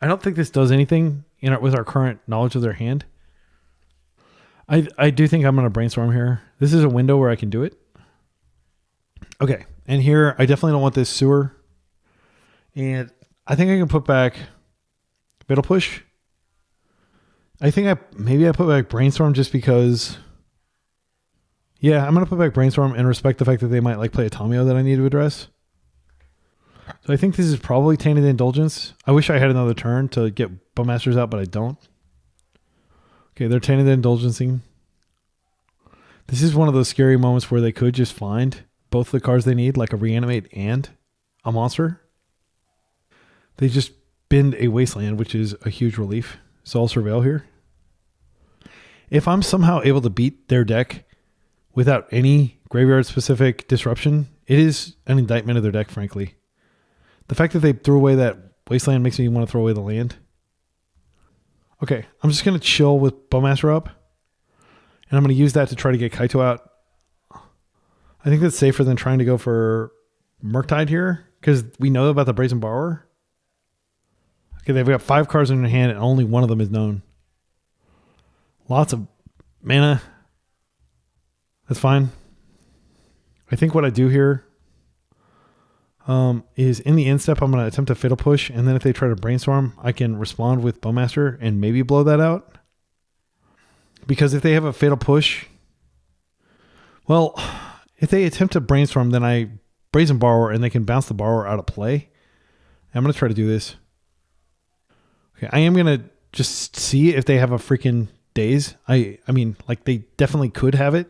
I don't think this does anything with our current knowledge of their hand. I do think I'm going to Brainstorm here. This is a window where I can do it. Okay. And here, I definitely don't want this sewer. And I think I can put back Fatal Push. I think maybe I put back Brainstorm just because. Yeah, I'm going to put back Brainstorm and respect the fact that they might like play a Tomio that I need to address. So I think this is probably Tainted Indulgence. I wish I had another turn to get Bowmasters out, but I don't. Okay, they're Tainted Indulgencing. This is one of those scary moments where they could just find both the cards they need, like a Reanimate and a monster. They just bend a Wasteland, which is a huge relief. So I'll Surveil here. If I'm somehow able to beat their deck without any graveyard-specific disruption, it is an indictment of their deck, frankly. The fact that they threw away that Wasteland makes me want to throw away the land. Okay, I'm just going to chill with Bowmaster up. And I'm going to use that to try to get Kaito out. I think that's safer than trying to go for Murktide here, because we know about the Brazen Borrower. Okay, they've got 5 cards in their hand, and only one of them is known. Lots of mana. That's fine. I think what I do here is in the end step, I'm going to attempt a Fatal Push, and then if they try to Brainstorm, I can respond with Bowmaster and maybe blow that out. Because if they have a Fatal Push, well, if they attempt to Brainstorm, then I Brazen Borrower and they can bounce the Borrower out of play. I'm going to try to do this. Okay, I am going to just see if they have a freaking Daze. I mean, like they definitely could have it.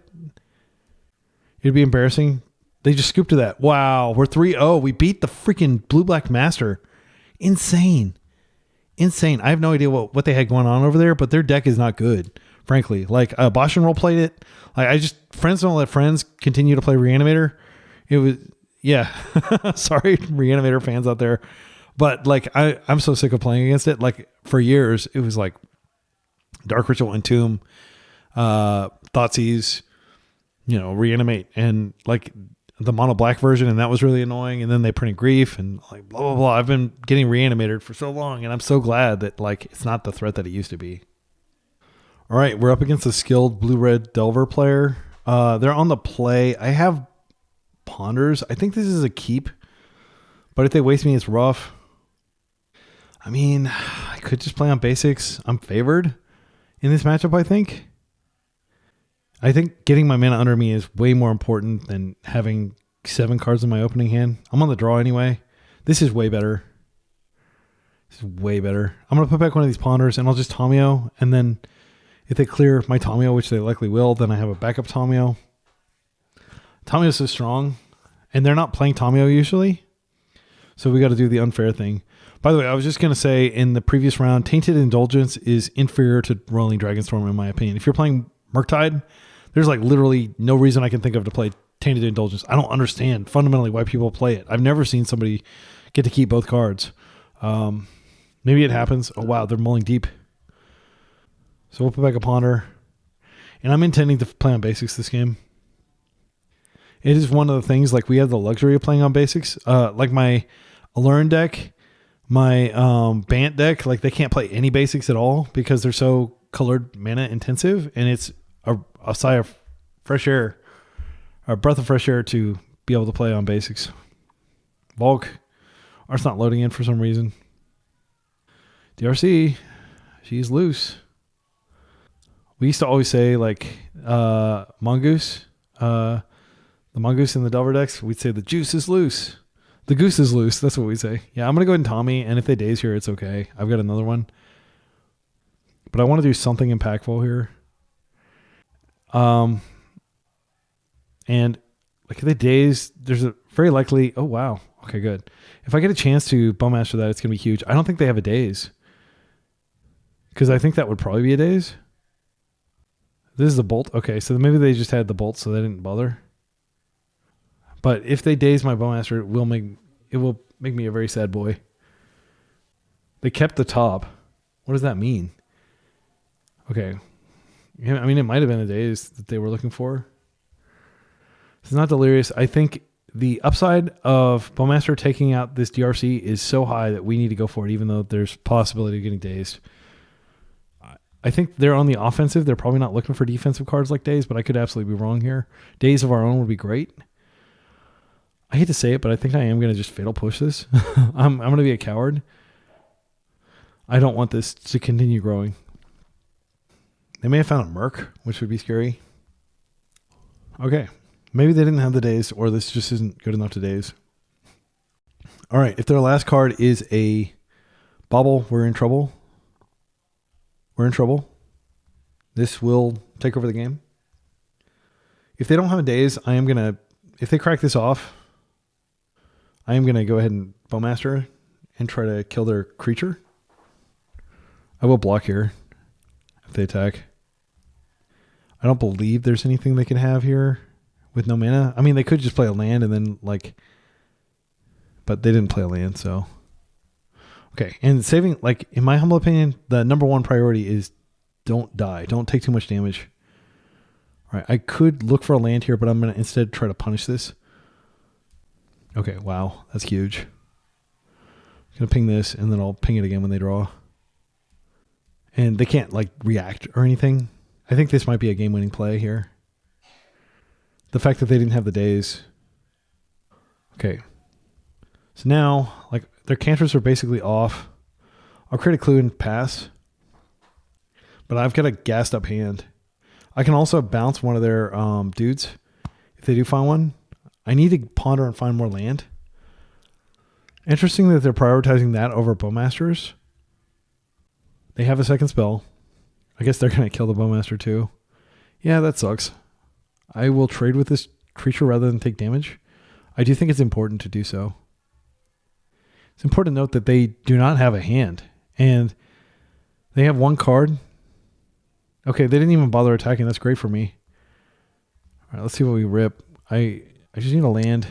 It'd be embarrassing. They just scooped to that. Wow, we're 3-0. We beat the freaking Blue-Black Master. Insane. Insane. I have no idea what they had going on over there, but their deck is not good, frankly. Like, Bosch and Roll played it. Like, friends don't let friends continue to play Reanimator. It was, yeah. Sorry, Reanimator fans out there. But, like, I'm so sick of playing against it. Like, for years, it was like Dark Ritual, Entomb, Thoughtseize, Reanimate, and, like, the mono black version, and that was really annoying. And then they printed Grief and like blah blah blah. I've been getting Reanimated for so long, and I'm so glad that like it's not the threat that it used to be. All right, we're up against a skilled blue-red Delver player. They're on the play. I have Ponders. I think this is a keep, but if they waste me, it's rough. I mean, I could just play on basics. I'm favored in this matchup, I think. I think getting my mana under me is way more important than having 7 cards in my opening hand. I'm on the draw anyway. This is way better. This is way better. I'm going to put back one of these Ponders and I'll just Tomio. And then if they clear my Tomio, which they likely will, then I have a backup Tomio. Tomio is so strong. And they're not playing Tomio usually. So we got to do the unfair thing. By the way, I was just going to say in the previous round, Tainted Indulgence is inferior to Roiling Dragonstorm in my opinion. If you're playing Murktide, there's like literally no reason I can think of to play Tainted Indulgence. I don't understand fundamentally why people play it. I've never seen somebody get to keep both cards. Maybe it happens. Oh, wow. They're mulling deep. So we'll put back a Ponder. And I'm intending to play on basics this game. It is one of the things, like we have the luxury of playing on basics. Like my Allurin deck, my Bant deck, like they can't play any basics at all because they're so colored mana intensive. And it's a sigh of fresh air, a breath of fresh air to be able to play on basics. Volk, Art's not loading in for some reason. DRC, she's loose. We used to always say like Mongoose, the Mongoose in the Delver decks, we'd say the juice is loose. The goose is loose. That's what we say. Yeah, I'm going to go ahead and Tommy, and if they Daze here, it's okay. I've got another one. But I want to do something impactful here. And like if they Daze, there's a very likely, oh wow, okay, good. If I get a chance to Bowmaster that, it's going to be huge. I don't think they have a Daze. Because I think that would probably be a Daze. This is a Bolt. Okay, so maybe they just had the Bolt so they didn't bother. But if they Daze my Bowmaster, it will make me a very sad boy. They kept the top. What does that mean? Okay. I mean, it might have been a Daze that they were looking for. It's not delirious. I think the upside of Bowmaster taking out this DRC is so high that we need to go for it, even though there's possibility of getting Dazed. I think they're on the offensive. They're probably not looking for defensive cards like Daze, but I could absolutely be wrong here. Daze of our own would be great. I hate to say it, but I think I am going to just fatal push this. I'm going to be a coward. I don't want this to continue growing. They may have found a Merc, which would be scary. Okay. Maybe they didn't have the Daze, or this just isn't good enough to Daze. All right. If their last card is a Bauble, we're in trouble. We're in trouble. This will take over the game. If they don't have a Daze, I am going to, if they crack this off, I am going to go ahead and Bowmaster and try to kill their creature. I will block here if they attack. I don't believe there's anything they can have here with no mana. I mean, they could just play a land and then like, but they didn't play a land, so. Okay, and saving, like, in my humble opinion, the number one priority is don't die. Don't take too much damage. All right, I could look for a land here, but I'm going to instead try to punish this. Okay, wow, that's huge. I'm going to ping this, and then I'll ping it again when they draw. And they can't, like, react or anything. I think this might be a game-winning play here. The fact that they didn't have the Daze. Okay. So now, like, their cantrips are basically off. I'll create a clue and pass. But I've got a gassed up hand. I can also bounce one of their dudes if they do find one. I need to ponder and find more land. Interesting that they're prioritizing that over Bowmasters. They have a second spell. I guess they're going to kill the Bowmaster too. Yeah, that sucks. I will trade with this creature rather than take damage. I do think it's important to do so. It's important to note that they do not have a hand. And they have one card. Okay, they didn't even bother attacking. That's great for me. All right, let's see what we rip. I just need a land.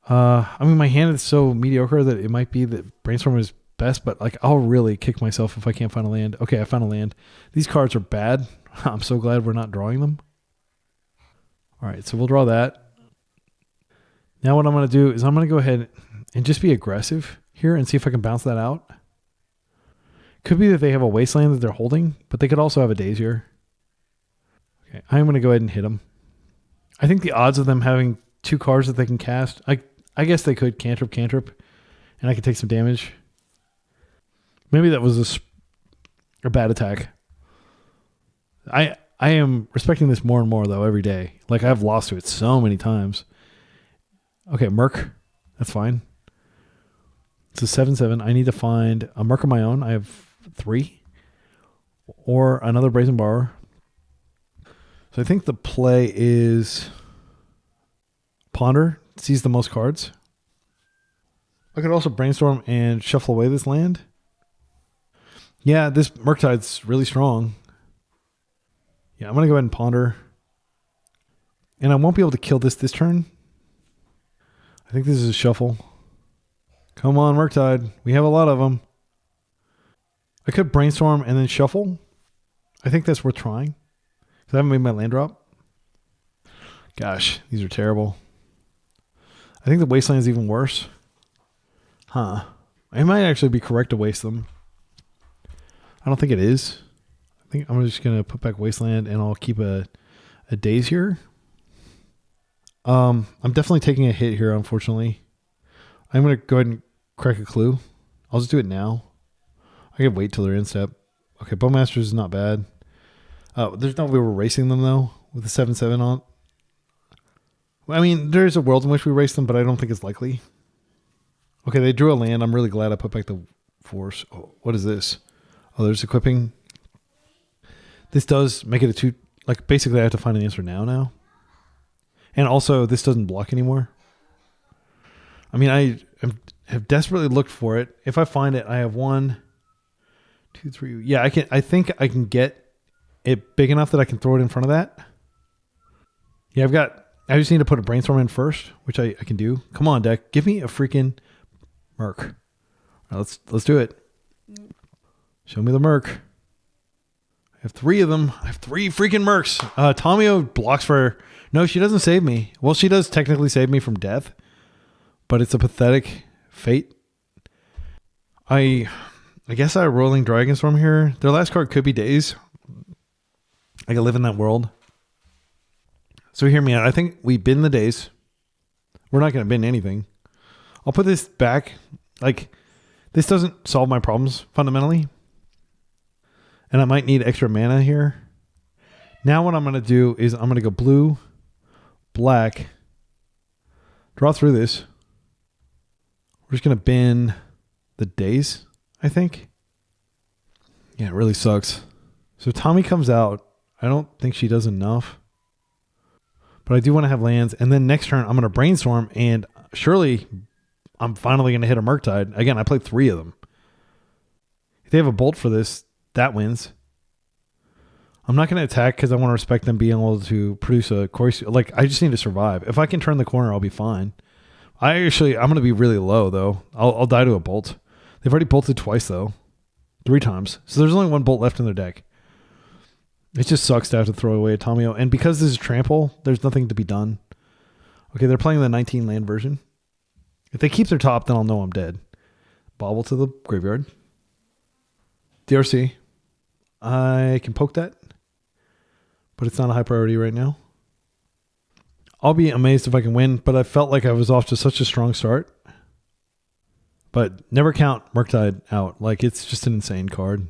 I mean, my hand is so mediocre that it might be that Brainstorm is best, but like I'll really kick myself if I can't find a land. Okay, I found a land. These cards are bad. I'm so glad we're not drawing them. All right, so we'll draw that. Now what I'm going to do is I'm going to go ahead and just be aggressive here and see if I can bounce that out. Could be that they have a Wasteland that they're holding, but they could also have a Daze here. Okay, I'm going to go ahead and hit them. I think the odds of them having two cards that they can cast, I guess they could cantrip, and I could take some damage. Maybe that was a bad attack. I am respecting this more and more, though, every day. Like, I've lost to it so many times. Okay, Merc. That's fine. It's a 7/7. I need to find a Merc of my own. I have 3. Or another Brazen Borrower. So I think the play is Ponder. Sees the most cards. I could also Brainstorm and shuffle away this land. Yeah, this Murktide's really strong. Yeah, I'm going to go ahead and Ponder. And I won't be able to kill this turn. I think this is a shuffle. Come on, Murktide. We have a lot of them. I could Brainstorm and then shuffle. I think that's worth trying. Because I haven't made my land drop. Gosh, these are terrible. I think the Wasteland is even worse. Huh. I might actually be correct to waste them. I don't think it is. I think I'm just going to put back Wasteland and I'll keep a Daze here. I'm definitely taking a hit here, unfortunately. I'm going to go ahead and crack a clue. I'll just do it now. I can wait till they're in step. Okay, Bowmasters is not bad. There's no way we're racing them, though, with the 7/7 on. I mean, there's a world in which we race them, but I don't think it's likely. Okay, they drew a land. I'm really glad I put back the force. Oh, what is this? Oh, there's equipping. This does make it a 2. Like, basically, I have to find an answer now. And also, this doesn't block anymore. I mean, I have desperately looked for it. If I find it, I have 1, 2, 3. Yeah, I think I can get it big enough that I can throw it in front of that. Yeah, I just need to put a Brainstorm in first, which I can do. Come on, deck. Give me a freaking Merc. All right, let's do it. Show me the Merc. I have 3 of them. I have 3 freaking Mercs. Tomio blocks for... No, she doesn't save me. Well, she does technically save me from death, but it's a pathetic fate. I guess I Roiling Dragonstorm here. Their last card could be Daze. I can live in that world. So hear me out. I think we bin the Daze. We're not going to bin anything. I'll put this back. Like, this doesn't solve my problems fundamentally. And I might need extra mana here. Now what I'm going to do is I'm going to go blue, black, draw through this. We're just going to bin the Daze, I think. Yeah, it really sucks. So Tommy comes out. I don't think she does enough. But I do want to have lands. And then next turn, I'm going to brainstorm. And surely I'm finally going to hit a Murktide. Again, I played 3 of them. If they have a bolt for this, that wins. I'm not going to attack because I want to respect them being able to produce a course. Like, I just need to survive. If I can turn the corner, I'll be fine. I'm going to be really low, though. I'll die to a bolt. They've already bolted twice, though. 3 times. So there's only 1 bolt left in their deck. It just sucks to have to throw away a Tomio. And because this is trample, there's nothing to be done. Okay, they're playing the 19 land version. If they keep their top, then I'll know I'm dead. Bobble to the graveyard. DRC. I can poke that. But it's not a high priority right now. I'll be amazed if I can win, but I felt like I was off to such a strong start. But never count Murktide out. Like, it's just an insane card.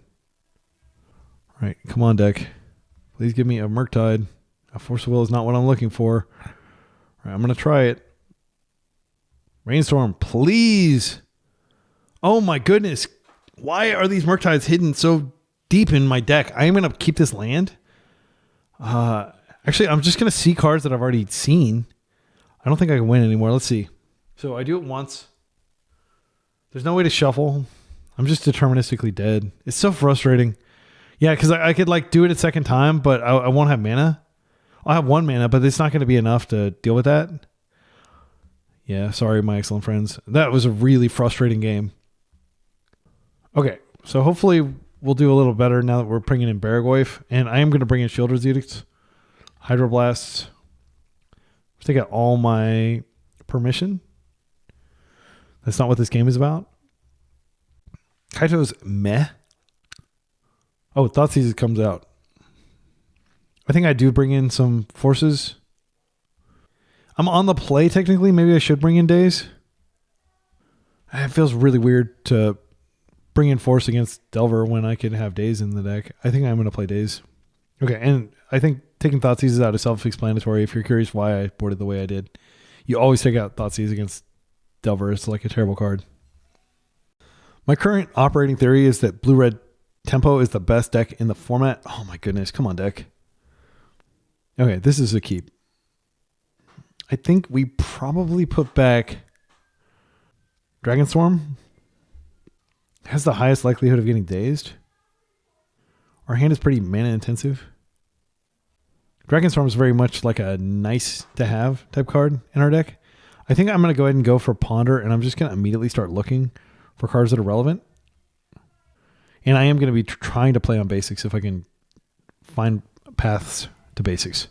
All right, come on, deck. Please give me a Murktide. A Force of Will is not what I'm looking for. All right, I'm going to try it. Rainstorm, please. Oh my goodness. Why are these Murktides hidden so deep in my deck? I am going to keep this land. Actually, I'm just going to see cards that I've already seen. I don't think I can win anymore. Let's see. So I do it once. There's no way to shuffle. I'm just deterministically dead. It's so frustrating. Yeah, because I could like do it a second time, but I won't have mana. I'll have 1 mana, but it's not going to be enough to deal with that. Yeah, sorry, my excellent friends. That was a really frustrating game. Okay, so hopefully we'll do a little better now that we're bringing in Baragoyf. And I am going to bring in Shieldred's Edicts, Hydroblasts. Take out all my permission. That's not what this game is about. Kaito's meh. Oh, Thoughtseize comes out. I think I do bring in some forces. I'm on the play technically. Maybe I should bring in Daze. It feels really weird to bring in force against Delver when I can have Daze in the deck. I think I'm going to play Daze. Okay, and I think taking Thoughtseize out is self-explanatory. If you're curious why I boarded the way I did, you always take out Thoughtseize against Delver. It's like a terrible card. My current operating theory is that blue-red tempo is the best deck in the format. Oh my goodness, come on, deck. Okay, this is a keep. I think we probably put back Dragonstorm. Has the highest likelihood of getting dazed. Our hand is pretty mana intensive. Dragonstorm is very much like a nice to have type card in our deck. I think I'm going to go ahead and go for Ponder, and I'm just going to immediately start looking for cards that are relevant. And I am going to be trying to play on basics if I can find paths to basics.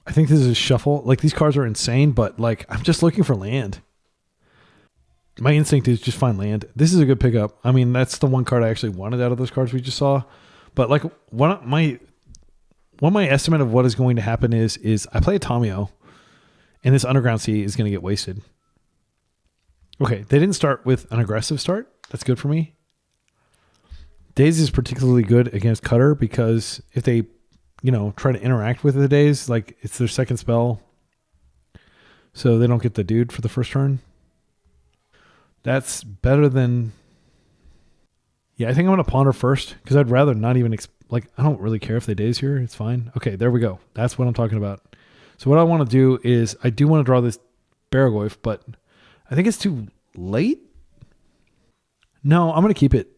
I think this is a shuffle. Like, these cards are insane, but like, I'm just looking for land. My instinct is just find land. This is a good pickup. I mean, that's the one card I actually wanted out of those cards we just saw. But like, my estimate of what is going to happen is I play a Tomio, and this Underground Sea is going to get wasted. Okay, they didn't start with an aggressive start. That's good for me. Daze is particularly good against Cutter because if they, try to interact with the Daze, like it's their second spell, so they don't get the dude for the first turn. That's better than... Yeah, I think I'm going to Ponder first because I'd rather not even... I don't really care if they Daze here. It's fine. Okay, there we go. That's what I'm talking about. So what I want to do is I do want to draw this Baragoyf, but I think it's too late. No, I'm going to keep it.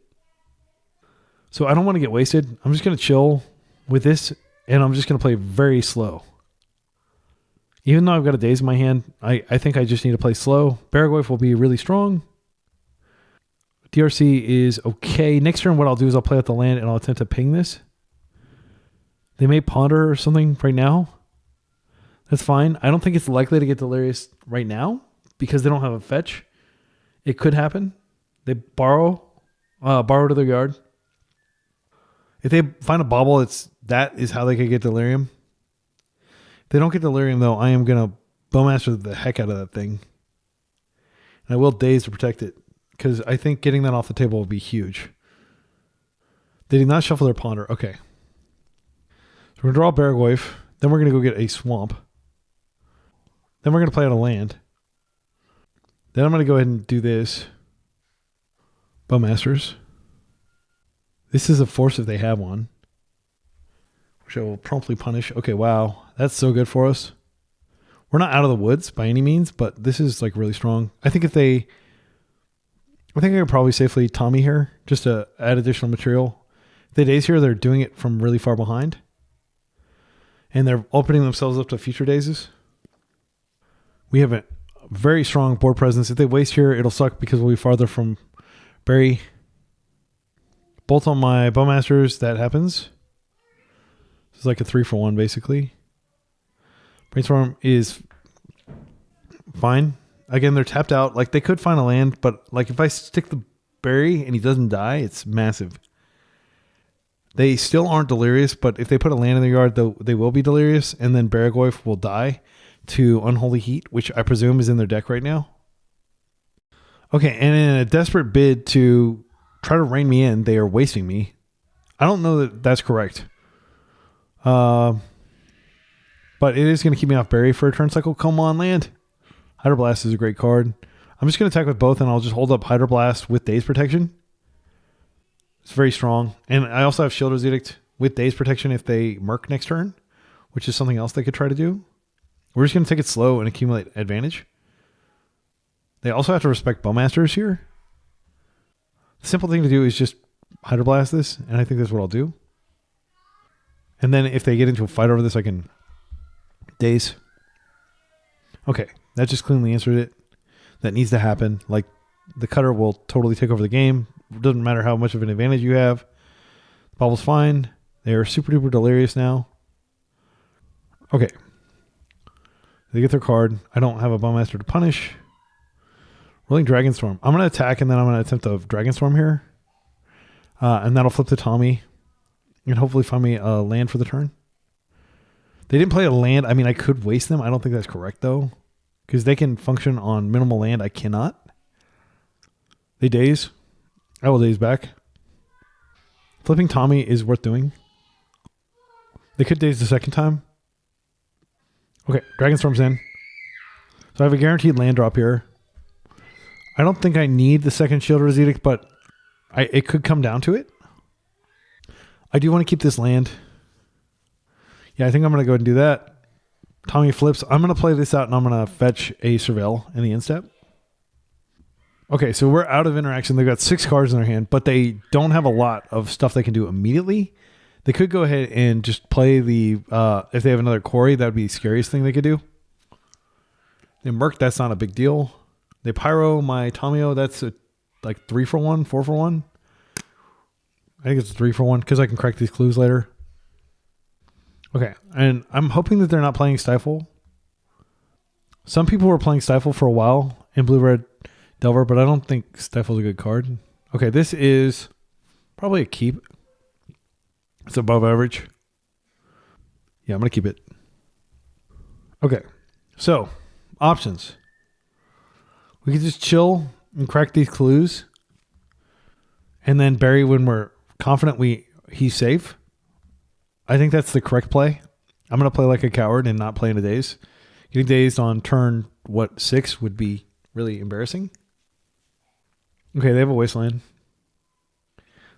So I don't want to get wasted. I'm just going to chill with this, and I'm just going to play very slow. Even though I've got a Daze in my hand, I think I just need to play slow. Baragoyf will be really strong. DRC is okay. Next turn, what I'll do is I'll play out the land, and I'll attempt to ping this. They may Ponder or something right now. That's fine. I don't think it's likely to get Delirious right now because they don't have a fetch. It could happen. They borrow to their yard. If they find a bauble, that is how they could get Delirium. If they don't get Delirium, though, I am going to Bowmaster the heck out of that thing. And I will Daze to protect it, because I think getting that off the table will be huge. They did not shuffle their Ponder. Okay. So we're going to draw Barragoyf. Then we're going to go get a Swamp. Then we're going to play out a land. Then I'm going to go ahead and do this. Bowmasters. This is a force if they have one, which I will promptly punish. Okay, wow. That's so good for us. We're not out of the woods by any means, but this is like really strong. I think I could probably safely Tommy here just to add additional material. If they Daze here, they're doing it from really far behind. And they're opening themselves up to future Dazes. We have a very strong board presence. If they waste here, it'll suck because we'll be farther from Barry. Bolt on my Bowmasters, that happens. It's like a 3-for-1 basically. Brainstorm is fine. Again, they're tapped out. Like they could find a land, but like if I stick the Barry and he doesn't die, it's massive. They still aren't delirious, but if they put a land in the yard, they will be delirious, and then Barragoyf will die to Unholy Heat, which I presume is in their deck right now. Okay, and in a desperate bid to try to rein me in, they are wasting me. I don't know that that's correct. But it is going to keep me off Barry for a turn cycle. Come on, land. Hydroblast is a great card. I'm just going to attack with both, and I'll just hold up Hydroblast with Daze Protection. It's very strong. And I also have Shielder's Edict with Daze Protection if they Merc next turn, which is something else they could try to do. We're just going to take it slow and accumulate advantage. They also have to respect Bowmasters here. The simple thing to do is just Hydroblast this, and I think that's what I'll do. And then if they get into a fight over this, I can Daze. Okay, that just cleanly answered it. That needs to happen. Like, the cutter will totally take over the game. It doesn't matter how much of an advantage you have. The Bubble's fine. They're super duper delirious now. Okay. They get their card. I don't have a Bowmaster to punish. Roiling Dragonstorm. I'm going to attack, and then I'm going to attempt a Dragonstorm here. And that'll flip to Tommy. And hopefully find me a land for the turn. They didn't play a land. I mean, I could waste them. I don't think that's correct, though. Because they can function on minimal land. I cannot. They Daze. I will Daze back. Flipping Tommy is worth doing. They could Daze the second time. Okay, Dragonstorm's in. So I have a guaranteed land drop here. I don't think I need the second Shielder's Edict, but it could come down to it. I do want to keep this land. Yeah, I think I'm going to go ahead and do that. Tommy flips. I'm going to play this out, and I'm going to fetch a Surveil in the end step. Okay, so we're out of interaction. They've got 6 cards in their hand, but they don't have a lot of stuff they can do immediately. They could go ahead and just play the... if they have another Quarry, that would be the scariest thing they could do. They Merc, that's not a big deal. They Pyro my Tomio, that's like 3-for-1, 4-for-1. I think it's a 3-for-1 because I can correct these clues later. Okay, and I'm hoping that they're not playing Stifle. Some people were playing Stifle for a while in Blue-Red Delver, but I don't think Stifle's a good card. Okay, this is probably a keep. It's above average. Yeah, I'm going to keep it. Okay, so options. We can just chill and crack these clues. And then Barry when we're confident he's safe. I think that's the correct play. I'm going to play like a coward and not play in a Daze. Getting dazed on turn, 6 would be really embarrassing. Okay, they have a Wasteland.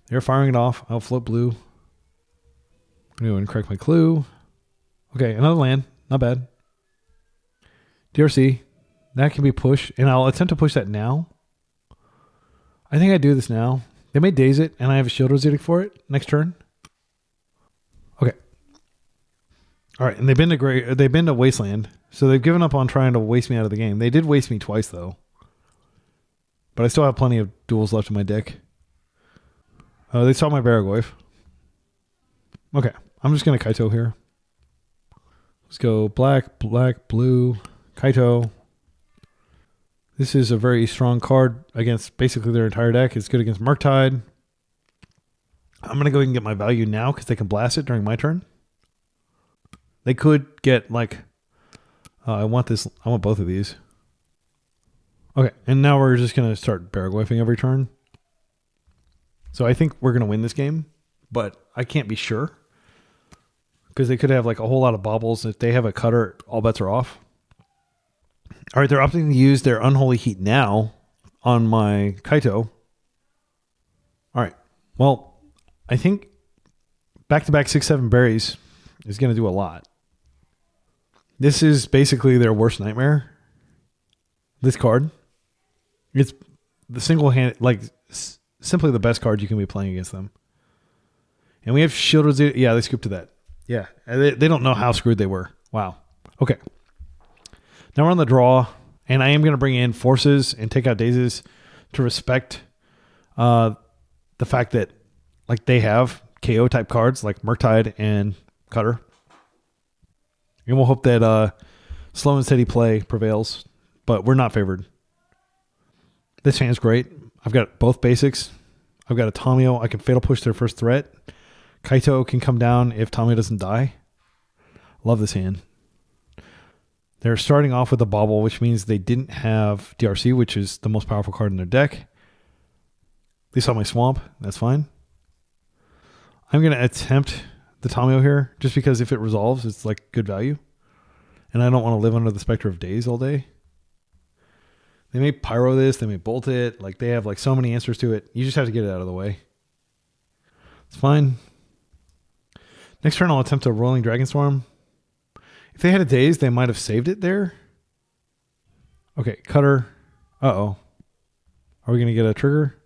They're firing it off. I'll flip blue. I'm going to go and correct my clue. Okay, another land. Not bad. DRC. That can be pushed, and I'll attempt to push that now. I think I do this now. They may Daze it, and I have a Shielder's Edict for it next turn. Okay. All right, and they've been to Wasteland, so they've given up on trying to waste me out of the game. They did waste me twice, though. But I still have plenty of duels left in my deck. They saw my Barragoyf. Okay, I'm just going to Kaito here. Let's go black, black, blue, Kaito. This is a very strong card against basically their entire deck. It's good against Murktide. I'm going to go ahead and get my value now because they can blast it during my turn. They could get like I want this. I want both of these. Okay, and now we're just going to start barrel-wifing every turn. So I think we're going to win this game, but I can't be sure. Because they could have like a whole lot of baubles. If they have a cutter, all bets are off. All right, they're opting to use their Unholy Heat now on my Kaito. All right, well, I think back-to-back 6/7 berries is going to do a lot. This is basically their worst nightmare. This card. It's the single-handed, like, simply the best card you can be playing against them. And we have Shield Resist. Yeah, they scooped to that. Yeah, they don't know how screwed they were. Wow. Okay. Now we're on the draw, and I am going to bring in Forces and take out Dazes to respect the fact that, like, they have KO-type cards like Murktide and Cutter. And we'll hope that slow and steady play prevails, but we're not favored. This hand's great. I've got both basics. I've got a Tamio. I can Fatal Push their first threat. Kaito can come down if Tamio doesn't die. Love this hand. They're starting off with a Bauble, which means they didn't have DRC, which is the most powerful card in their deck. They saw my Swamp. That's fine. I'm going to attempt the Tamio here, just because if it resolves, it's like good value. And I don't want to live under the specter of Daze all day. They may Pyro this. They may Bolt it. Like, they have like so many answers to it. You just have to get it out of the way. It's fine. Next turn, I'll attempt a Roiling Dragonstorm. If they had a Daze, they might have saved it there. Okay, Cutter. Uh-oh. Are we going to get a trigger?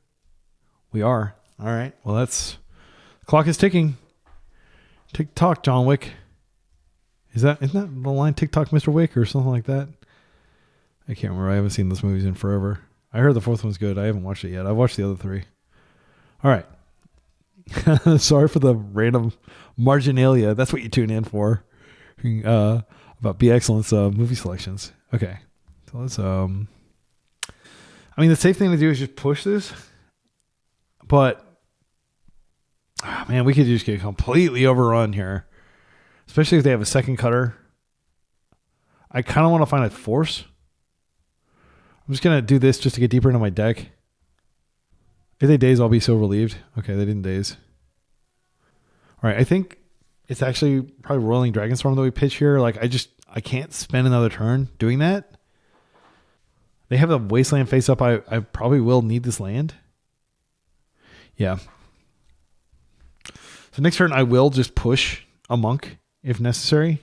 We are. All right. Well, that's... Clock is ticking. Tick-tock, John Wick. Isn't that the line Tick-tock, Mr. Wick, or something like that? I can't remember. I haven't seen those movies in forever. I heard the fourth one's good. I haven't watched it yet. I've watched the other three. All right. Sorry for the random marginalia. That's what you tune in for. About B Excellence movie selections. Okay. So let's I mean, the safe thing to do is just push this. But man, we could just get completely overrun here. Especially if they have a second cutter. I kind of want to find a force. I'm just going to do this just to get deeper into my deck. If they Daze, I'll be so relieved. Okay, they didn't Daze. All right, I think it's actually probably Roiling Dragonstorm that we pitch here. Like, I can't spend another turn doing that. They have a Wasteland face up. I probably will need this land. Yeah. So next turn, I will just push a Monk if necessary.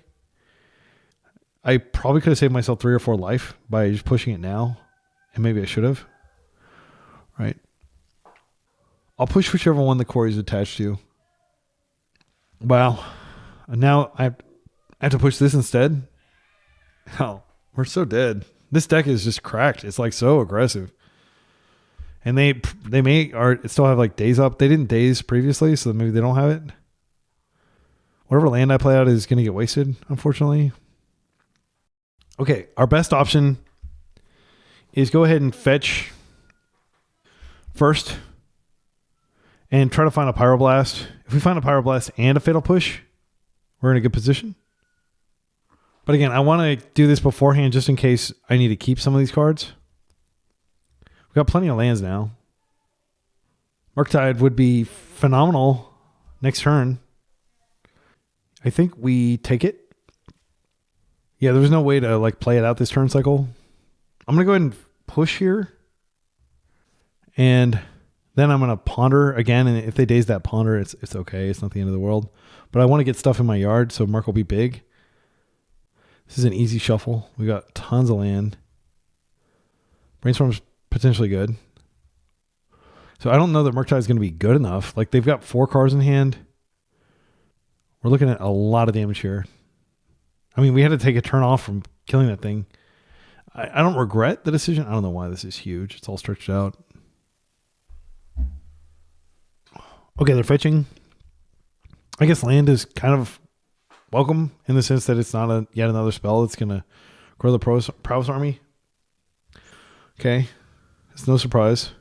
I probably could have saved myself 3 or 4 life by just pushing it now. And maybe I should have. Right. I'll push whichever one the core is attached to. Wow. And now I have to push this instead. Oh, we're so dead. This deck is just cracked. It's like so aggressive. And they may still have like Daze up. They didn't Daze previously, so maybe they don't have it. Whatever land I play out is going to get wasted, unfortunately. Okay, our best option is go ahead and fetch first and try to find a Pyroblast. If we find a Pyroblast and a Fatal Push, we're in a good position. But again, I want to do this beforehand just in case I need to keep some of these cards. We've got plenty of lands now. Murktide would be phenomenal next turn. I think we take it. Yeah, there's no way to like play it out this turn cycle. I'm going to go ahead and push here. And then I'm going to ponder again. And if they Daze that ponder, it's okay. It's not the end of the world. But I want to get stuff in my yard, so Mark will be big. This is an easy shuffle. We got tons of land. Brainstorm's potentially good. So I don't know that Murktide is going to be good enough. Like, they've got 4 cards in hand. We're looking at a lot of damage here. I mean, we had to take a turn off from killing that thing. I don't regret the decision. I don't know why this is huge. It's all stretched out. Okay, they're fetching. I guess land is kind of welcome in the sense that it's not yet another spell that's going to grow the prowess army. Okay, it's no surprise.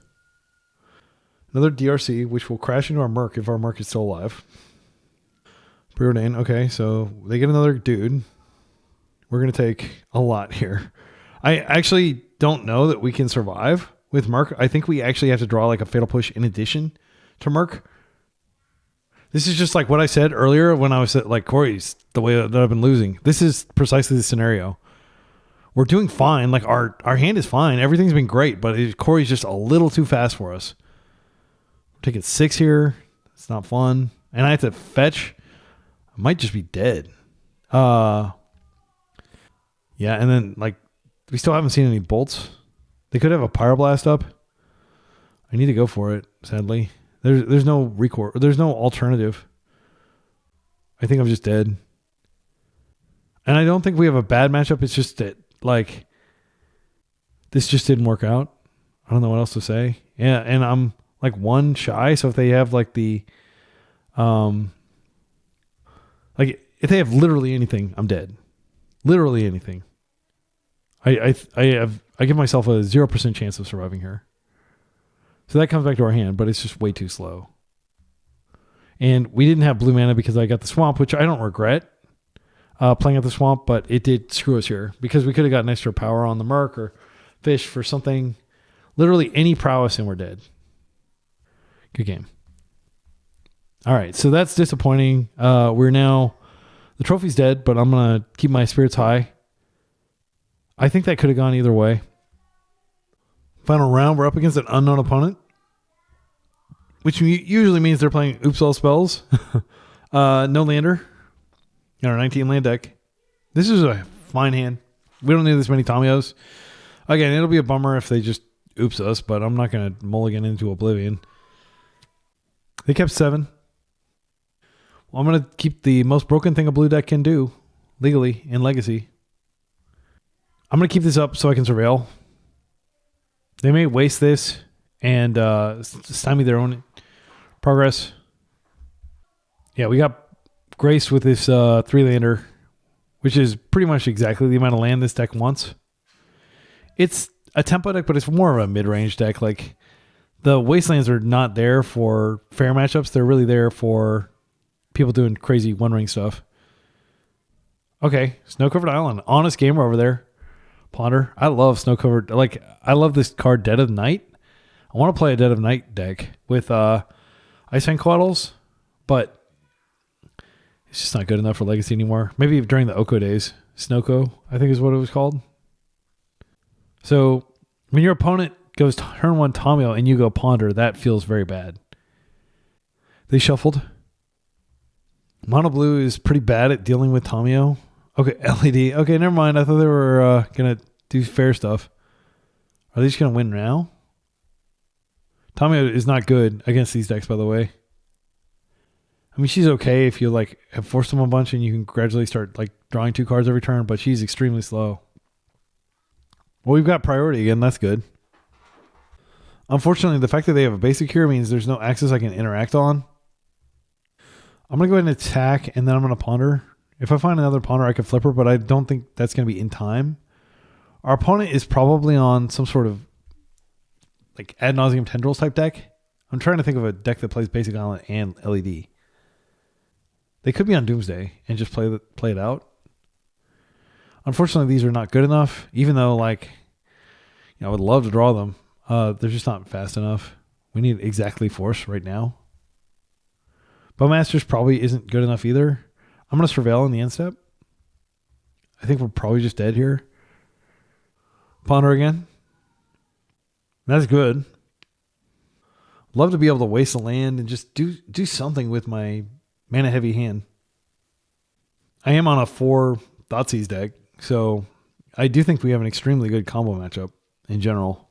Another DRC, which will crash into our Merc if our Merc is still alive. Preordain. Okay, so they get another dude. We're going to take a lot here. I actually don't know that we can survive with Merc. I think we actually have to draw like a Fatal Push in addition to Merc. This is just like what I said earlier when I was like, Corey's the way that I've been losing. This is precisely the scenario. We're doing fine. Like our hand is fine. Everything's been great, but Corey's just a little too fast for us. We're taking 6 here. It's not fun. And I have to fetch. I might just be dead. Yeah, and then like we still haven't seen any bolts. They could have a Pyroblast up. I need to go for it, sadly. There's no recourse. There's no alternative. I think I'm just dead. And I don't think we have a bad matchup. It's just that, like, this just didn't work out. I don't know what else to say. Yeah, and I'm, like, 1 shy. So if they have, like, like, if they have literally anything, I'm dead. Literally anything. I give myself a 0% chance of surviving here. So that comes back to our hand, but it's just way too slow. And we didn't have blue mana because I got the swamp, which I don't regret playing at the swamp, but it did screw us here because we could have gotten extra power on the Merc or fish for something. Literally any prowess and we're dead. Good game. All right, so that's disappointing. We're now, the trophy's dead, but I'm going to keep my spirits high. I think that could have gone either way. Final round, we're up against an unknown opponent, which usually means they're playing Oops All Spells. No lander in our 19 land deck. This is a fine hand. We don't need this many Tamios. Again, it'll be a bummer if they just oops us, but I'm not going to mulligan into oblivion. They kept 7. Well, I'm going to keep the most broken thing a blue deck can do legally in Legacy. I'm going to keep this up so I can surveil. They may waste this and stymie their own progress. Yeah, we got Grace with this 3-lander, which is pretty much exactly the amount of land this deck wants. It's a tempo deck, but it's more of a mid-range deck. Like, the Wastelands are not there for fair matchups. They're really there for people doing crazy one-ring stuff. Okay, Snow-Covered Island. Honest gamer over there. Ponder. I love Snow-Covered. Like, I love this card, Dead of Night. I want to play a Dead of Night deck with Icefang Coatls, but it's just not good enough for Legacy anymore. Maybe during the Oko days. Snowco, I think is what it was called. So, when your opponent goes turn 1 Tamio and you go Ponder, that feels very bad. They shuffled. Mono Blue is pretty bad at dealing with Tamio. Okay, LED. Okay, never mind. I thought they were going to do fair stuff. Are they just going to win now? Tamio is not good against these decks, by the way. I mean, she's okay if you like have forced them a bunch and you can gradually start like drawing 2 cards every turn, but she's extremely slow. Well, we've got priority again. That's good. Unfortunately, the fact that they have a basic here means there's no axis I can interact on. I'm going to go ahead and attack, and then I'm going to ponder. If I find another ponder, I could flip her, but I don't think that's going to be in time. Our opponent is probably on some sort of like ad nauseum tendrils type deck. I'm trying to think of a deck that plays Basic Island and LED. They could be on Doomsday and just play it out. Unfortunately, these are not good enough, even though like I would love to draw them. They're just not fast enough. We need exactly force right now. Bowmasters probably isn't good enough either. I'm going to surveil in the end step. I think we're probably just dead here. Ponder again. That's good. Love to be able to waste a land and just do something with my mana heavy hand. I am on a 4 Thoughtseize deck, so I do think we have an extremely good combo matchup in general.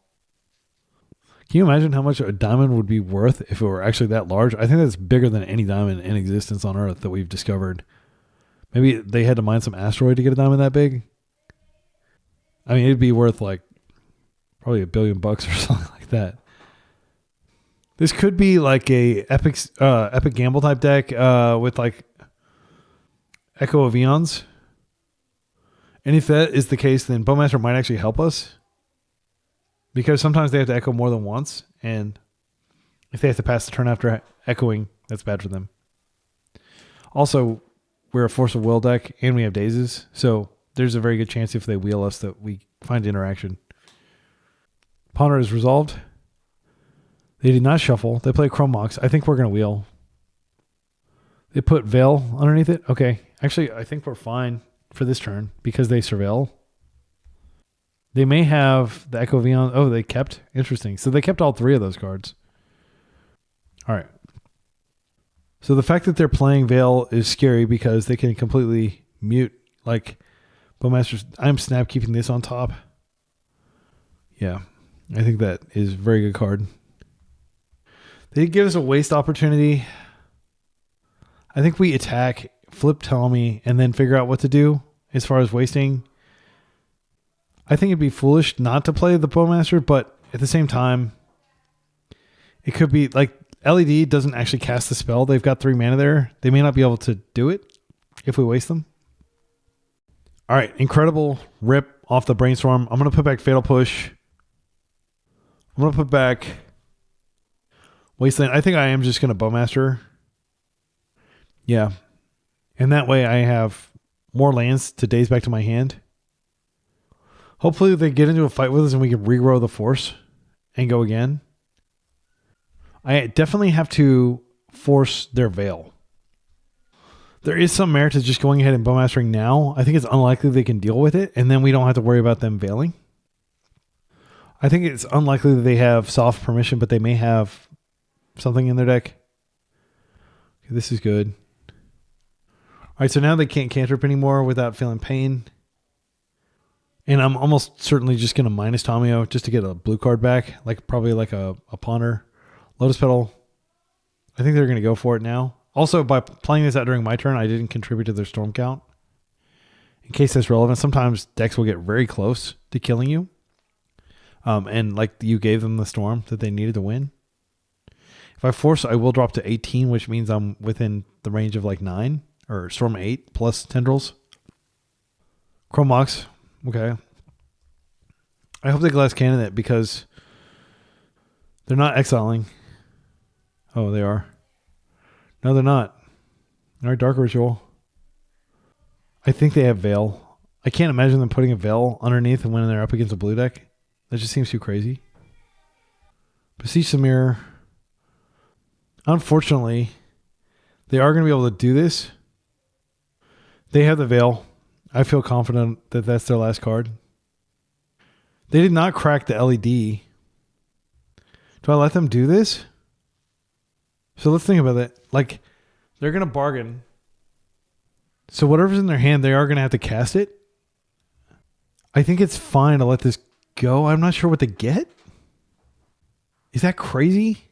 Can you imagine how much a diamond would be worth if it were actually that large? I think that's bigger than any diamond in existence on Earth that we've discovered. Maybe they had to mine some asteroid to get a diamond that big. I mean, it'd be worth like probably $1 billion or something like that. This could be like a epic gamble type deck with like Echo of Eons. And if that is the case, then Bowmaster might actually help us. Because sometimes they have to echo more than once. And if they have to pass the turn after echoing, that's bad for them. Also, we're a Force of Will deck and we have Dazes. So there's a very good chance if they wheel us that we find interaction. Ponder is resolved. They did not shuffle. They play Chrome Mox. I think we're going to wheel. They put Veil underneath it. Okay. Actually, I think we're fine for this turn because they surveil. They may have the Echo Vion. Oh, they kept. Interesting. So they kept all 3 of those cards. All right. So the fact that they're playing Veil is scary because they can completely mute. Like, Bowmasters, I'm snap keeping this on top. Yeah. I think that is a very good card. They give us a waste opportunity. I think we attack, flip Tommy, and then figure out what to do as far as wasting. I think it'd be foolish not to play the Bowmaster, but at the same time, it could be like LED doesn't actually cast the spell. They've got 3 mana there. They may not be able to do it if we waste them. All right, incredible rip off the Brainstorm. I'm going to put back Fatal Push. I'm going to put back Wasteland. I think I am just going to Bowmaster. Yeah. And that way I have more lands to Daze back to my hand. Hopefully they get into a fight with us and we can regrow the force and go again. I definitely have to force their Veil. There is some merit to just going ahead and Bowmastering now. I think it's unlikely they can deal with it, and then we don't have to worry about them veiling. I think it's unlikely that they have soft permission, but they may have something in their deck. Okay, this is good. All right, so now they can't cantrip anymore without feeling pain. And I'm almost certainly just going to minus Tomio just to get a blue card back, like probably like a Ponder. Lotus Petal. I think they're going to go for it now. Also, by playing this out during my turn, I didn't contribute to their storm count. In case that's relevant, sometimes decks will get very close to killing you. And like you gave them the storm that they needed to win. If I force, I will drop to 18, which means I'm within the range of like 9 or storm 8 plus tendrils. Chrome Mox. Okay. I hope they glass cannon it because they're not exiling. Oh, they are. No, they're not. All right, Dark Ritual. I think they have Veil. I can't imagine them putting a Veil underneath and when they're up against a blue deck. That just seems too crazy. Beseech the Mirror. Unfortunately, they are going to be able to do this. They have the Veil. I feel confident that that's their last card. They did not crack the LED. Do I let them do this? So let's think about it. Like, they're going to bargain. So whatever's in their hand, they are going to have to cast it. I think it's fine to let this go. I'm not sure what to get. Is that crazy?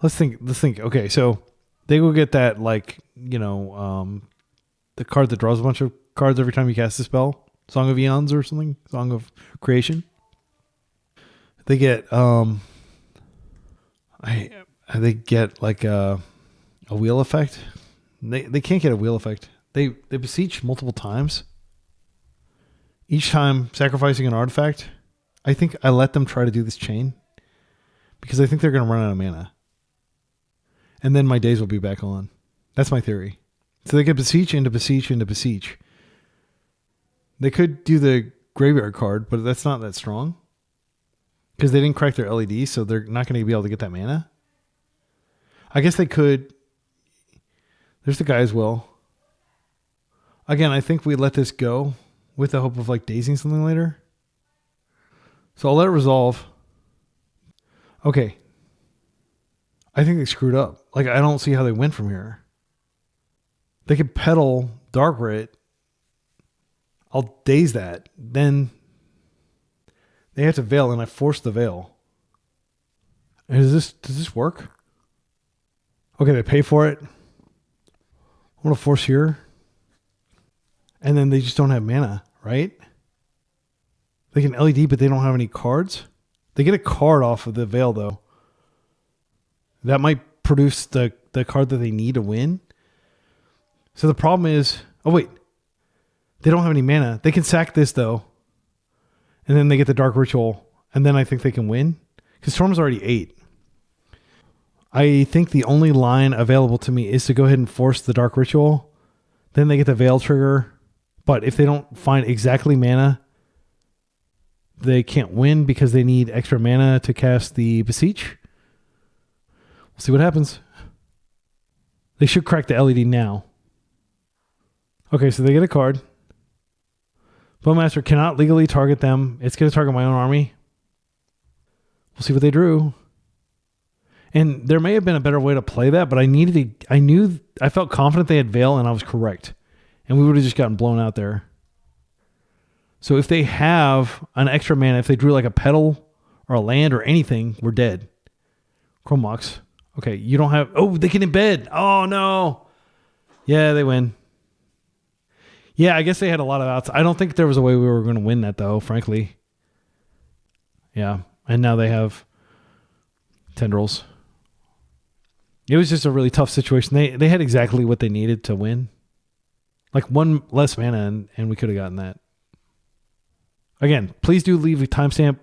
Let's think. Okay, so they will get that, like, the card that draws a bunch of cards every time you cast a spell. Song of Eons or something. Song of Creation. They get they get like a wheel effect. They can't get a wheel effect. They beseech multiple times. Each time sacrificing an artifact. I think I let them try to do this chain because I think they're going to run out of mana. And then my Daze will be back on. That's my theory. So they get beseech into beseech into beseech. They could do the graveyard card, but that's not that strong. Because they didn't crack their LED, so they're not going to be able to get that mana. I guess they could. There's the guy as well. Again, I think we let this go with the hope of like dazing something later. So I'll let it resolve. Okay. I think they screwed up. Like, I don't see how they went from here. They could pedal Dark Rit. I'll daze that. Then they have to Veil, and I force the Veil. Does this work? Okay, they pay for it. I'm going to force here. And then they just don't have mana, right? They can LED, but they don't have any cards. They get a card off of the Veil, though. That might produce the card that they need to win. So the problem is... Oh, wait. They don't have any mana. They can sack this, though. And then they get the Dark Ritual. And then I think they can win. Because Storm's already 8. I think the only line available to me is to go ahead and force the Dark Ritual. Then they get the Veil trigger. But if they don't find exactly mana, they can't win because they need extra mana to cast the Beseech. We'll see what happens. They should crack the LED now. Okay, so they get a card. Bowmaster cannot legally target them. It's going to target my own army. We'll see what they drew. And there may have been a better way to play that, but I felt confident they had Veil, and I was correct. And we would have just gotten blown out there. So if they have an extra mana, if they drew like a petal or a land or anything, we're dead. Chrome Mox. Okay, you don't have... Oh, they can embed. Oh, no. Yeah, they win. Yeah, I guess they had a lot of outs. I don't think there was a way we were going to win that, though, frankly. Yeah, and now they have Tendrils. It was just a really tough situation. They had exactly what they needed to win. Like one less mana, and we could have gotten that. Again, please do leave a timestamp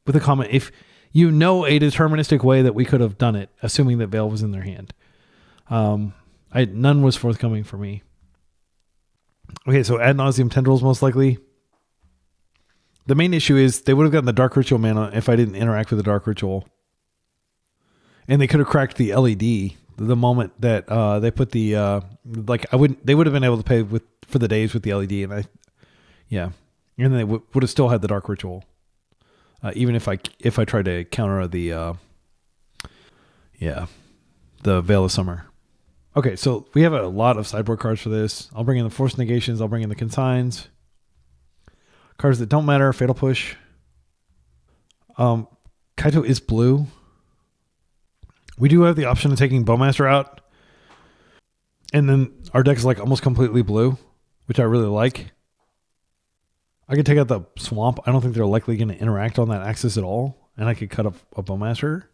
with a comment if you know a deterministic way that we could have done it, assuming that Veil was in their hand. None was forthcoming for me. Okay, so ad nauseum Tendrils most likely. The main issue is they would have gotten the Dark Ritual mana if I didn't interact with the Dark Ritual. And they could have cracked the LED the moment that they put the they would have been able to pay for the Daze with the LED, and and then they would have still had the Dark Ritual, even if I tried to counter the Veil of Summer. Okay, so we have a lot of sideboard cards for this. I'll bring in the Force Negations. I'll bring in the Consigns. Cards that don't matter. Fatal Push. Kaito is blue. We do have the option of taking Bowmaster out. And then our deck is like almost completely blue, which I really like. I could take out the Swamp. I don't think they're likely going to interact on that axis at all. And I could cut a Bowmaster.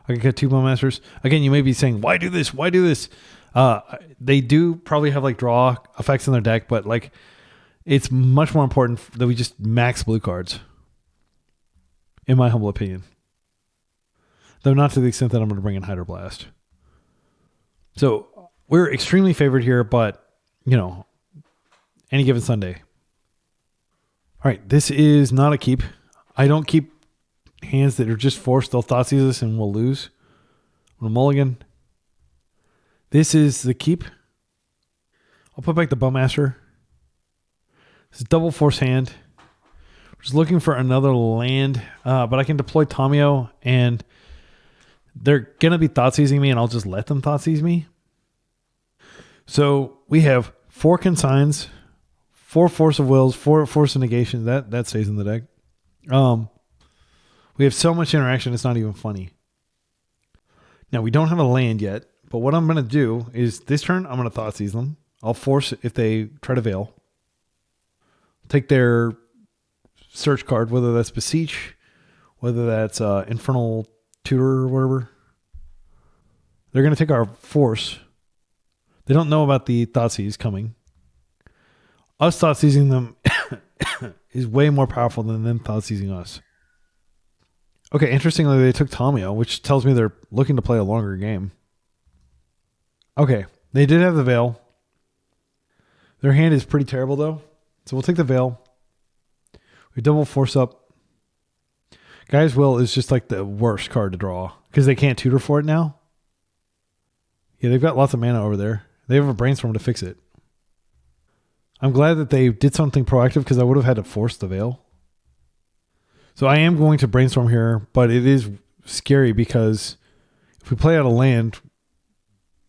I could cut 2 Bowmasters. Again, you may be saying, why do this? Why do this? They do probably have like draw effects in their deck, but like it's much more important that we just max blue cards, in my humble opinion. Though not to the extent that I'm going to bring in Hydroblast. So we're extremely favored here, but, any given Sunday. All right, this is not a keep. I don't keep hands that are just forced. They'll Thoughtseize us and we'll lose. On a mulligan. This is the keep. I'll put back the Bowmaster. This is double force hand. Just looking for another land, but I can deploy Tamiyo, and they're going to be Thoughtseizing me, and I'll just let them Thoughtseize me. So we have 4 Consigns, 4 Force of Wills, 4 Force of Negation. That stays in the deck. We have so much interaction, it's not even funny. Now, we don't have a land yet, but what I'm going to do is this turn, I'm going to Thoughtseize them. I'll force if they try to Veil. Take their search card, whether that's Beseech, whether that's Infernal Tutor or whatever. They're going to take our force. They don't know about the Thoughtseize coming. Us Thoughtseizing them is way more powerful than them Thoughtseizing us. Okay, interestingly, they took Tamiyo, which tells me they're looking to play a longer game. Okay, they did have the Veil. Their hand is pretty terrible, though. So we'll take the Veil. We double force up. Guy's Will is just like the worst card to draw because they can't tutor for it now. Yeah, they've got lots of mana over there. They have a Brainstorm to fix it. I'm glad that they did something proactive because I would have had to force the Veil. So I am going to Brainstorm here, but it is scary because if we play out a land,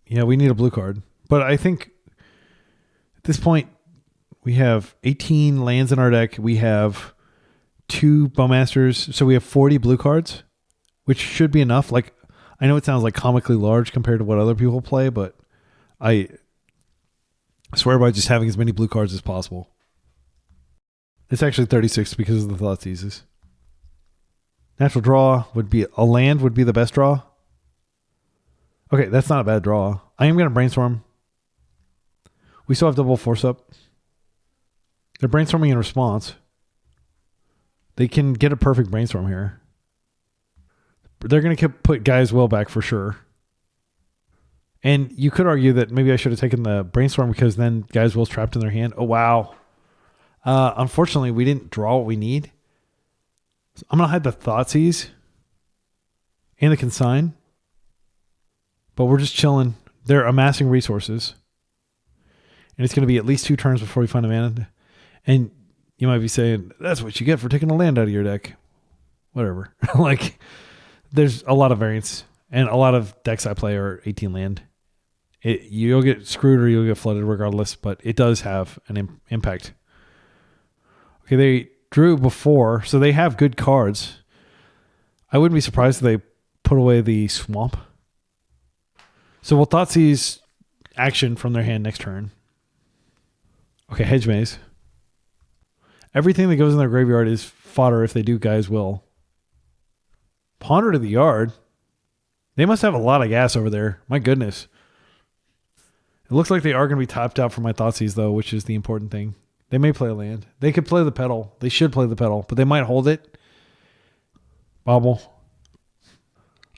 we need a blue card. But I think at this point, we have 18 lands in our deck. We have 2 Bowmasters. So we have 40 blue cards, which should be enough. Like, I know it sounds like comically large compared to what other people play, but I swear by just having as many blue cards as possible. It's actually 36 because of the Thoughtseizes. Natural draw would be a land would be the best draw. Okay, that's not a bad draw. I am going to Brainstorm. We still have double force up. They're brainstorming in response. They can get a perfect brainstorm here. They're going to put Guy's Will back for sure. And you could argue that maybe I should have taken the brainstorm because then Guy's Will's trapped in their hand. Oh, wow. Unfortunately, we didn't draw what we need. So I'm going to hide the Thoughtseize and the Consign. But we're just chilling. They're amassing resources. And it's going to be at least 2 turns before we find a mana. And you might be saying, that's what you get for taking a land out of your deck. Whatever. Like, there's a lot of variance. And a lot of decks I play are 18 land. You'll get screwed or you'll get flooded regardless. But it does have an impact. Okay, they drew before. So they have good cards. I wouldn't be surprised if they put away the swamp. So we'll Thoughtseize action from their hand next turn. Okay, Hedge Maze. Everything that goes in their graveyard is fodder if they do Guy's Will. Ponder to the Yard. They must have a lot of gas over there. My goodness. It looks like they are going to be tapped out for my Thoughtseize, though, which is the important thing. They may play a land. They could play the Petal. They should play the Petal, but they might hold it. Bobble.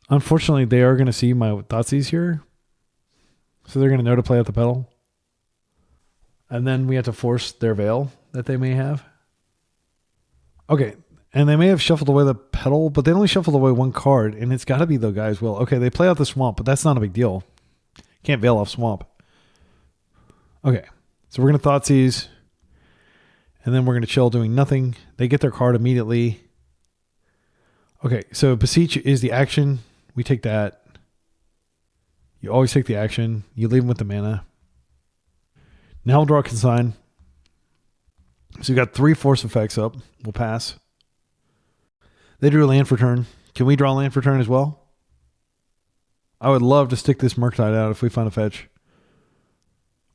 Unfortunately, they are going to see my Thoughtseize here. So they're going to know to play out the Petal. And then we have to force their Veil that they may have. Okay. And they may have shuffled away the Petal, but they only shuffled away 1 card, and it's got to be the Guy's Will. Okay, they play out the Swamp, but that's not a big deal. Can't Veil off Swamp. Okay. So we're going to Thoughtseize. And then we're going to chill doing nothing. They get their card immediately. Okay, so Beseech is the action. We take that. You always take the action. You leave them with the mana. Now we'll draw a Consign. So you got 3 force effects up. We'll pass. They drew a land for turn. Can we draw a land for turn as well? I would love to stick this Murktide out if we find a fetch.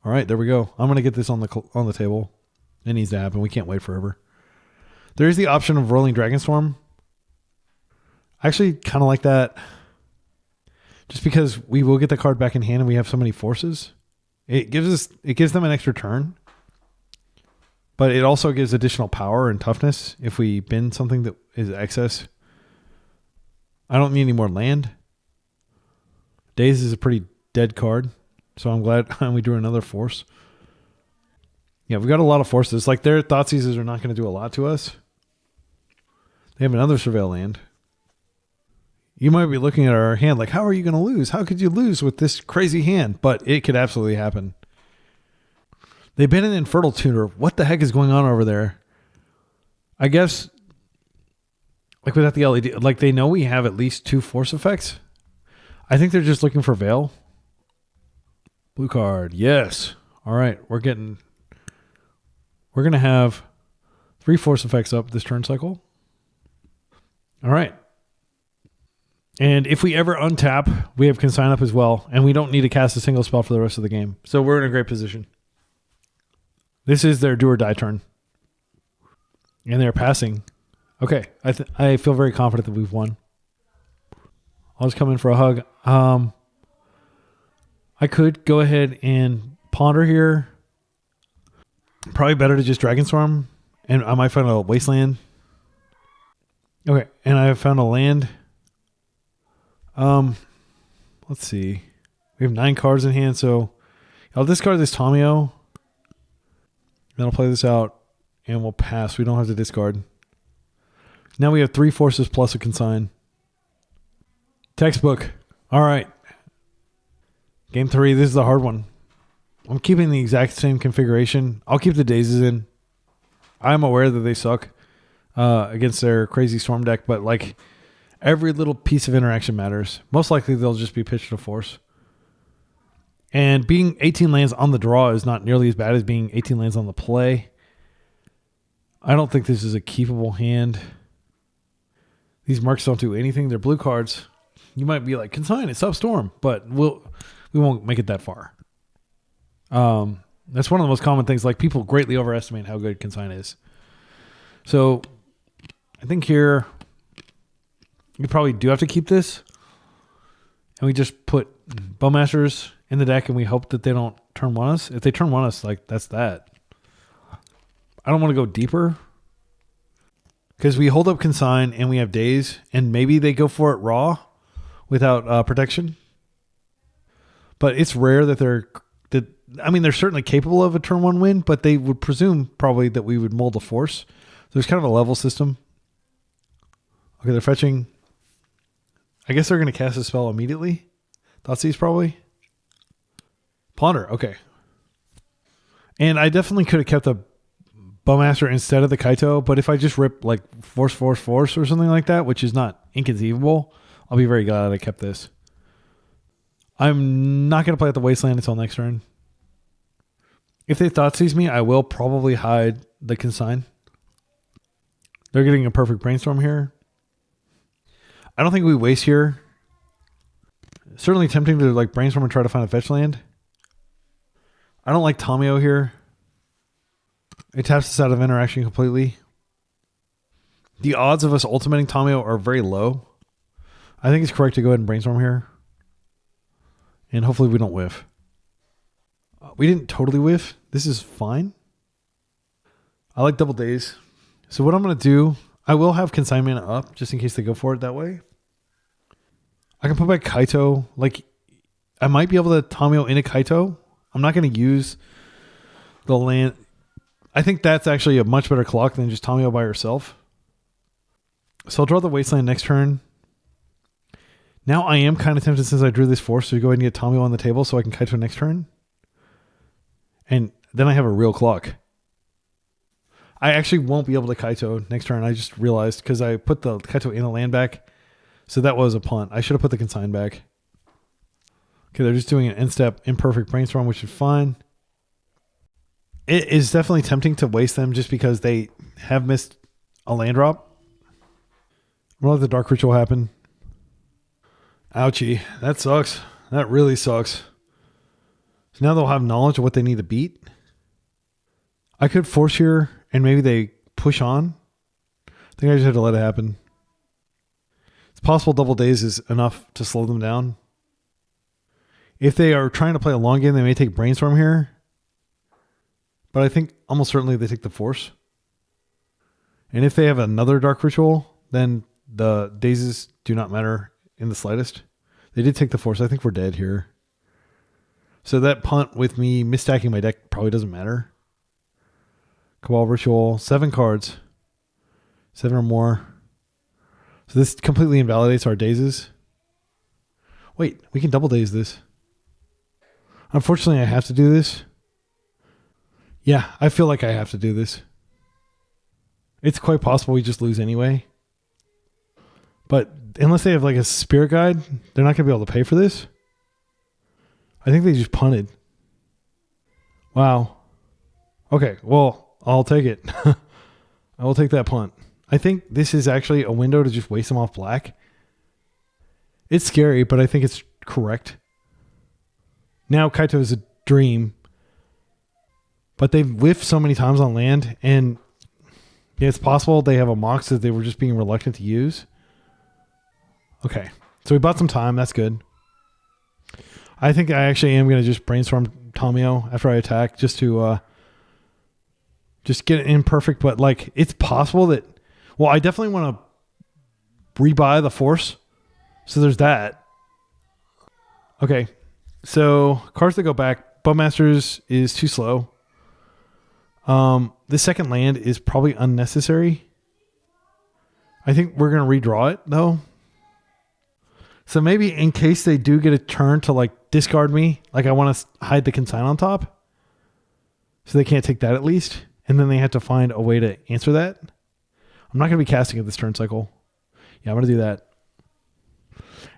All right, there we go. I'm going to get this on the table. It needs to happen. We can't wait forever. There is the option of Roiling Dragonstorm. I actually kind of like that. Just because we will get the card back in hand and we have so many forces. It gives them an extra turn. But it also gives additional power and toughness if we bin something that is excess. I don't need any more land. Daze is a pretty dead card. So I'm glad we drew another force. Yeah, we've got a lot of forces. Like their Thoughtseizes are not going to do a lot to us. They have another Surveil land. You might be looking at our hand like, how are you going to lose? How could you lose with this crazy hand? But it could absolutely happen. They've been an Infertile Tutor. What the heck is going on over there? I guess, like without the LED, like they know we have at least 2 force effects. I think they're just looking for Veil. Blue card. Yes. All right. We're going to have 3 force effects up this turn cycle. All right. And if we ever untap, we have Consign up as well. And we don't need to cast a single spell for the rest of the game. So we're in a great position. This is their do or die turn. And they're passing. Okay. I feel very confident that we've won. I'll just come in for a hug. I could go ahead and ponder here. Probably better to just Dragonstorm. And I might find a Wasteland. Okay. And I have found a land. Let's see. We have 9 cards in hand, so I'll discard this Tomio. Then I'll play this out, and we'll pass. We don't have to discard. Now we have 3 forces plus a Consign. Textbook. All right. Game 3. This is a hard one. I'm keeping the exact same configuration. I'll keep the Dazes in. I'm aware that they suck against their crazy Storm deck, but like every little piece of interaction matters. Most likely they'll just be pitched to force. And being 18 lands on the draw is not nearly as bad as being 18 lands on the play. I don't think this is a keepable hand. These marks don't do anything. They're blue cards. You might be like, Consign, it's up Storm, but we won't make it that far. That's one of the most common things. Like people greatly overestimate how good Consign is. So I think here we probably do have to keep this. And we just put Bowmasters in the deck and we hope that they don't turn 1 us. If they turn 1 us, like that's that. I don't want to go deeper. Because we hold up Consign and we have Daze. And maybe they go for it raw without protection. But it's rare that they're that, I mean, they're certainly capable of a turn 1 win, but they would presume probably that we would mold a force. So there's kind of a level system. Okay, they're fetching. I guess they're going to cast a spell immediately. Thoughtseize probably. Ponder, okay. And I definitely could have kept a Bowmaster instead of the Kaito, but if I just rip like force or something like that, which is not inconceivable, I'll be very glad I kept this. I'm not going to play at the Wasteland until next turn. If they Thoughtseize me, I will probably hide the Consign. They're getting a perfect Brainstorm here. I don't think we waste here. Certainly tempting to like Brainstorm and try to find a fetch land. I don't like Tamiyo here. It taps us out of interaction completely. The odds of us ultimating Tamiyo are very low. I think it's correct to go ahead and Brainstorm here. And hopefully we don't whiff. We didn't totally whiff. This is fine. I like double Daze. So what I'm going to do, I will have Consignment up just in case they go for it that way. I can put back Kaito. Like, I might be able to Tamiyo in a Kaito. I'm not going to use the land. I think that's actually a much better clock than just Tamiyo by herself. So I'll draw the Wasteland next turn. Now I am kind of tempted, since I drew this force, to go ahead and get Tamiyo on the table so I can Kaito next turn. And then I have a real clock. I actually won't be able to Kaito next turn. I just realized because I put the Kaito in a land back. So that was a punt. I should have put the Consign back. Okay, they're just doing an end-step imperfect Brainstorm, which is fine. It is definitely tempting to waste them just because they have missed a land drop. We'll let the Dark Ritual happen. Ouchie. That sucks. That really sucks. So now they'll have knowledge of what they need to beat. I could force here and maybe they push on. I think I just had to let it happen. It's possible double Daze is enough to slow them down. If they are trying to play a long game, they may take Brainstorm here. But I think almost certainly they take the force. And if they have another Dark Ritual, then the Dazes do not matter in the slightest. They did take the force. I think we're dead here. So that punt with me misstacking my deck probably doesn't matter. Cabal Ritual, 7 cards. 7 or more. So this completely invalidates our Dazes. Wait, we can double Daze this. Unfortunately, I have to do this. Yeah, I feel like I have to do this. It's quite possible we just lose anyway. But unless they have like a Spirit Guide, they're not going to be able to pay for this. I think they just punted. Wow. Okay, well, I'll take it. I will take that punt. I think this is actually a window to just waste them off black. It's scary, but I think it's correct. Now Kaito is a dream. But they've whiffed so many times on land, and yeah, it's possible they have a Mox that they were just being reluctant to use. Okay, so we bought some time. That's good. I think I actually am going to just Brainstorm Tamiyo after I attack just to just get it in perfect. But like, it's possible that, well, I definitely want to rebuy the force. So there's that. Okay, so cards that go back. Bowmasters is too slow. This second land is probably unnecessary. I think we're going to redraw it though. So maybe in case they do get a turn to like discard me, like I want to hide the Consign on top. So they can't take that at least. And then they have to find a way to answer that. I'm not going to be casting it this turn cycle. Yeah, I'm going to do that.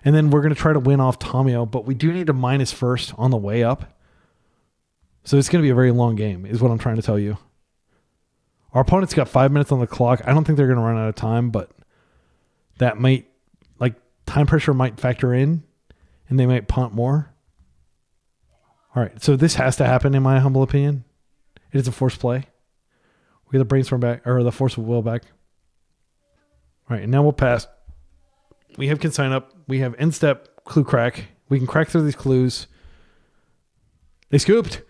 And then we're going to try to win off Tamiyo, but we do need to minus first on the way up. So it's going to be a very long game is what I'm trying to tell you. Our opponent's got 5 minutes on the clock. I don't think they're going to run out of time, but that might, like, time pressure might factor in and they might punt more. All right. So this has to happen in my humble opinion. It is a force play. We get the Brainstorm back, or the Force of Will back. All right. And now we'll pass. We have Consign up. We have end step clue crack. We can crack through these clues. They scooped.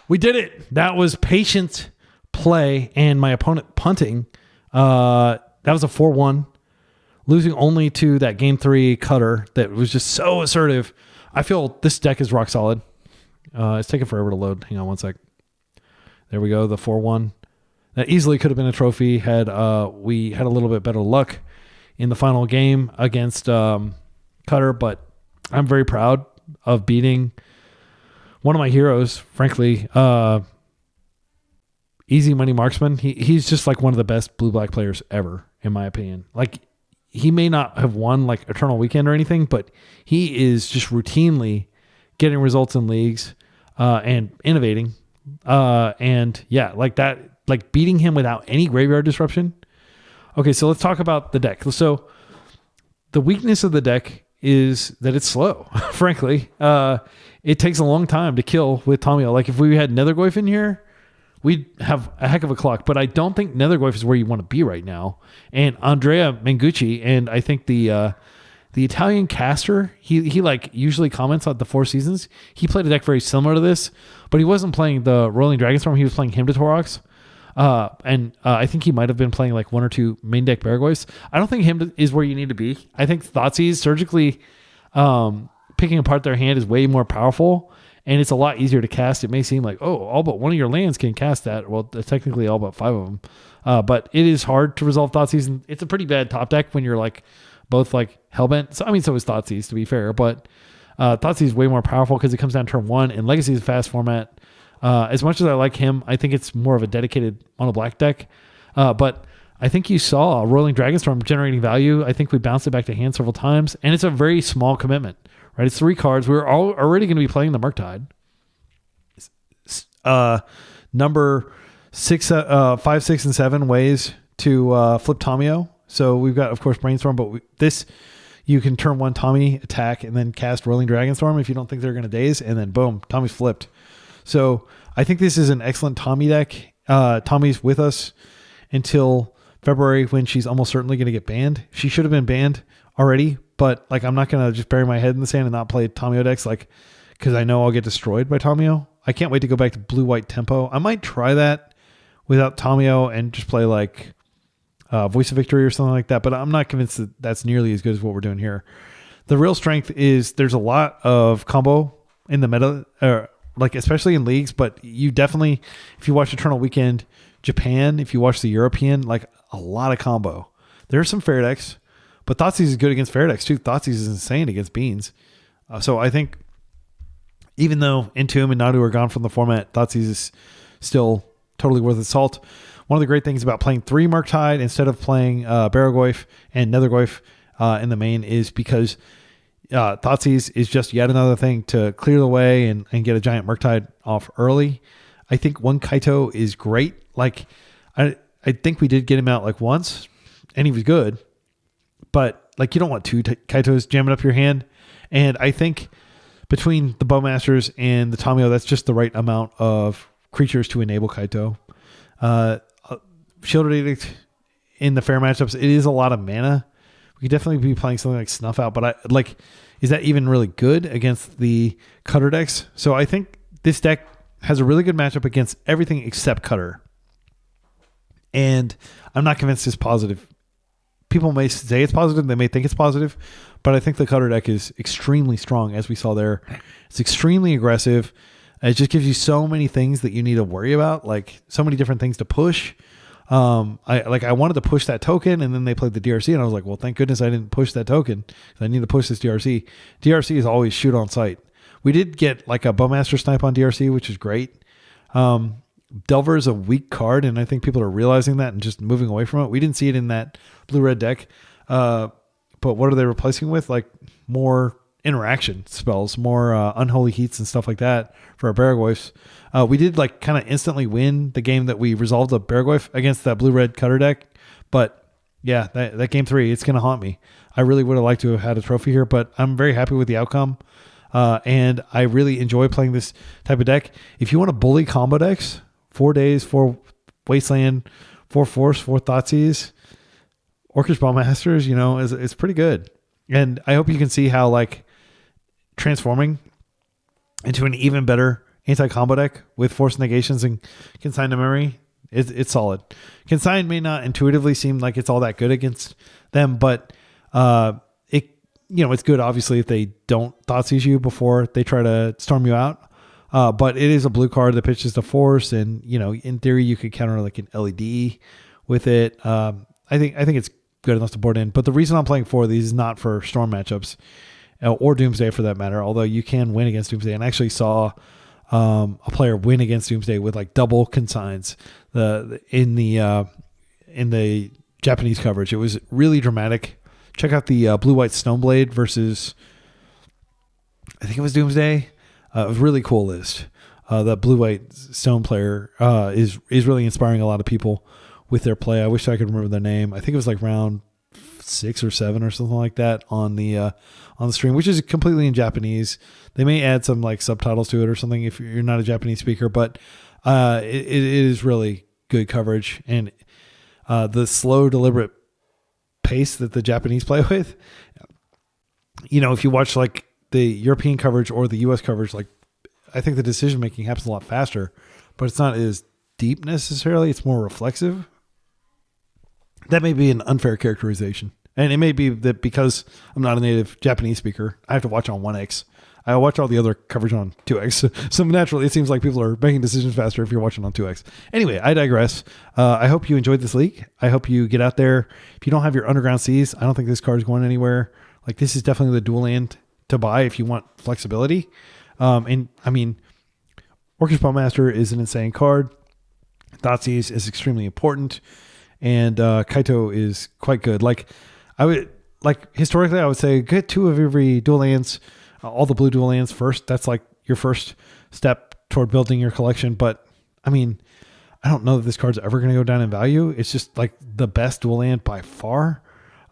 We did it. That was patient play and my opponent punting. That was a 4-1. Losing only to that game 3 cutter that was just so assertive. I feel this deck is rock solid. It's taking forever to load. Hang on one sec. There we go. The 4-1. That easily could have been a trophy had we had a little bit better luck in the final game against Cutter, but I'm very proud of beating one of my heroes, frankly. EasyMoneyMarksman. He's just like one of the best blue-black players ever, in my opinion. Like, he may not have won like Eternal Weekend or anything, but he is just routinely getting results in leagues and innovating. And yeah, like that, like beating him without any graveyard disruption. Okay, so let's talk about the deck. So the weakness of the deck is that it's slow, frankly. It takes a long time to kill with Tamiyo. Like if we had Nethergoyf in here, we'd have a heck of a clock, but I don't think Nethergoyf is where you want to be right now. And Andrea Mengucci, and I think the Italian caster, he like usually comments on the Four Seasons. He played a deck very similar to this, but he wasn't playing the Roiling Dragonstorm. He was playing Hymn to Torach. And I think he might have been playing like one or two main deck Baragouis. I don't think Hymn is where you need to be. I think Thoughtseize surgically picking apart their hand is way more powerful. And it's a lot easier to cast. It may seem like, oh, all but one of your lands can cast that. Well, technically all but 5 of them. But it is hard to resolve Thoughtseize. And it's a pretty bad top deck when you're like both like Hellbent. So, I mean, so is Thoughtseize, to be fair. But Thoughtseize is way more powerful because it comes down turn 1. And Legacy is a fast format. As much as I like him, I think it's more of a dedicated mono black deck. But I think you saw Roiling Dragonstorm generating value. I think we bounced it back to hand several times. And it's a very small commitment. Right, it's 3 cards. We're already going to be playing the Murktide. Number 5, 6, and 7 ways to flip Tamiyo. So we've got, of course, Brainstorm, but this you can turn 1 Tommy, attack, and then cast Roiling Dragonstorm if you don't think they're going to Daze, and then boom, Tommy's flipped. So I think this is an excellent Tommy deck. Tommy's with us until February when she's almost certainly going to get banned. She should have been banned already. But like, I'm not going to just bury my head in the sand and not play Tamiyo decks, like, because I know I'll get destroyed by Tamiyo. I can't wait to go back to blue-white tempo. I might try that without Tamiyo and just play like Voice of Victory or something like that. But I'm not convinced that that's nearly as good as what we're doing here. The real strength is there's a lot of combo in the meta, like especially in leagues. But you definitely, if you watch Eternal Weekend Japan, if you watch the European, like a lot of combo. There are some fair decks. But Thoughtseize is good against fair decks too. Thoughtseize is insane against Beans. So I think even though Entomb and Nadu are gone from the format, Thoughtseize is still totally worth its salt. One of the great things about playing 3 Murktide instead of playing Baragouif and Nethergoyf in the main is because Thoughtseize is just yet another thing to clear the way and get a giant Murktide off early. I think 1 Kaito is great. Like I think we did get him out like once and he was good. But like you don't want 2 Kaitos jamming up your hand. And I think between the Bowmasters and the Tamiyo, that's just the right amount of creatures to enable Kaito. Shielded Edict in the fair matchups, it is a lot of mana. We could definitely be playing something like Snuff Out, but is that even really good against the Cutter decks? So I think this deck has a really good matchup against everything except Cutter. And I'm not convinced it's positive. People may say it's positive. They may think it's positive, but I think the Cutter deck is extremely strong, as we saw there. It's extremely aggressive. It just gives you so many things that you need to worry about, like so many different things to push. I wanted to push that token, and then they played the DRC, and I was like, well, thank goodness I didn't push that token. I need to push this DRC. DRC is always shoot on sight. We did get like a Bowmaster snipe on DRC, which is great. Delver is a weak card, and I think people are realizing that and just moving away from it. We didn't see it in that blue-red deck. But what are they replacing with? Like more interaction spells, more unholy heats and stuff like that for our Baragouifs. We did like kind of instantly win the game that we resolved the Baragouif against that blue-red Cutter deck. But yeah, that game 3, it's going to haunt me. I really would have liked to have had a trophy here, but I'm very happy with the outcome. And I really enjoy playing this type of deck. If you want to bully combo decks, 4 Daze, 4 Wasteland, 4 Force, 4 Thoughtseize, Orcish Bowmasters, it's pretty good. And I hope you can see how like transforming into an even better anti-combo deck with Force Negations and Consign to Memory, it's solid. Consign may not intuitively seem like it's all that good against them, but it's good obviously if they don't Thoughtseize you before they try to storm you out. But it is a blue card that pitches to force, and in theory you could counter like an LED with it. I think it's good enough to board in. But the reason I'm playing 4 of these is not for Storm matchups or Doomsday for that matter. Although you can win against Doomsday, and I actually saw a player win against Doomsday with like double consigns in the Japanese coverage. It was really dramatic. Check out the blue-white Stoneblade versus, I think it was Doomsday. It was a really cool list. The blue-white Stone player is really inspiring a lot of people with their play. I wish I could remember their name. I think it was like round 6 or 7 or something like that on the stream, which is completely in Japanese. They may add some like subtitles to it or something if you're not a Japanese speaker, but it is really good coverage. And the slow, deliberate pace that the Japanese play with, if you watch like the European coverage or the US coverage, like I think the decision making happens a lot faster, but it's not as deep necessarily. It's more reflexive. That may be an unfair characterization. And it may be that because I'm not a native Japanese speaker, I have to watch on 1X. I watch all the other coverage on 2X. So naturally, it seems like people are making decisions faster if you're watching on 2X. Anyway, I digress. I hope you enjoyed this league. I hope you get out there. If you don't have your Underground Seas, I don't think this card is going anywhere. Like, this is definitely the dual land to buy if you want flexibility. And I mean, Orcish Bowmaster is an insane card. Thoughtseize is extremely important. And Kaito is quite good. Historically, I would say get 2 of every dual lands, all the blue dual lands first. That's like your first step toward building your collection. But I mean, I don't know that this card's ever going to go down in value. It's just like the best dual land by far.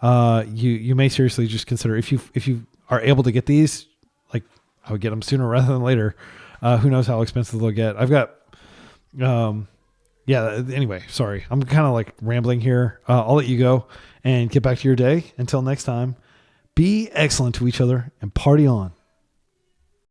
You may seriously just consider if you are able to get these, like I would get them sooner rather than later. Who knows how expensive they'll get. I've got, anyway, sorry. I'm kind of like rambling here. I'll let you go and get back to your day. Until next time, be excellent to each other and party on.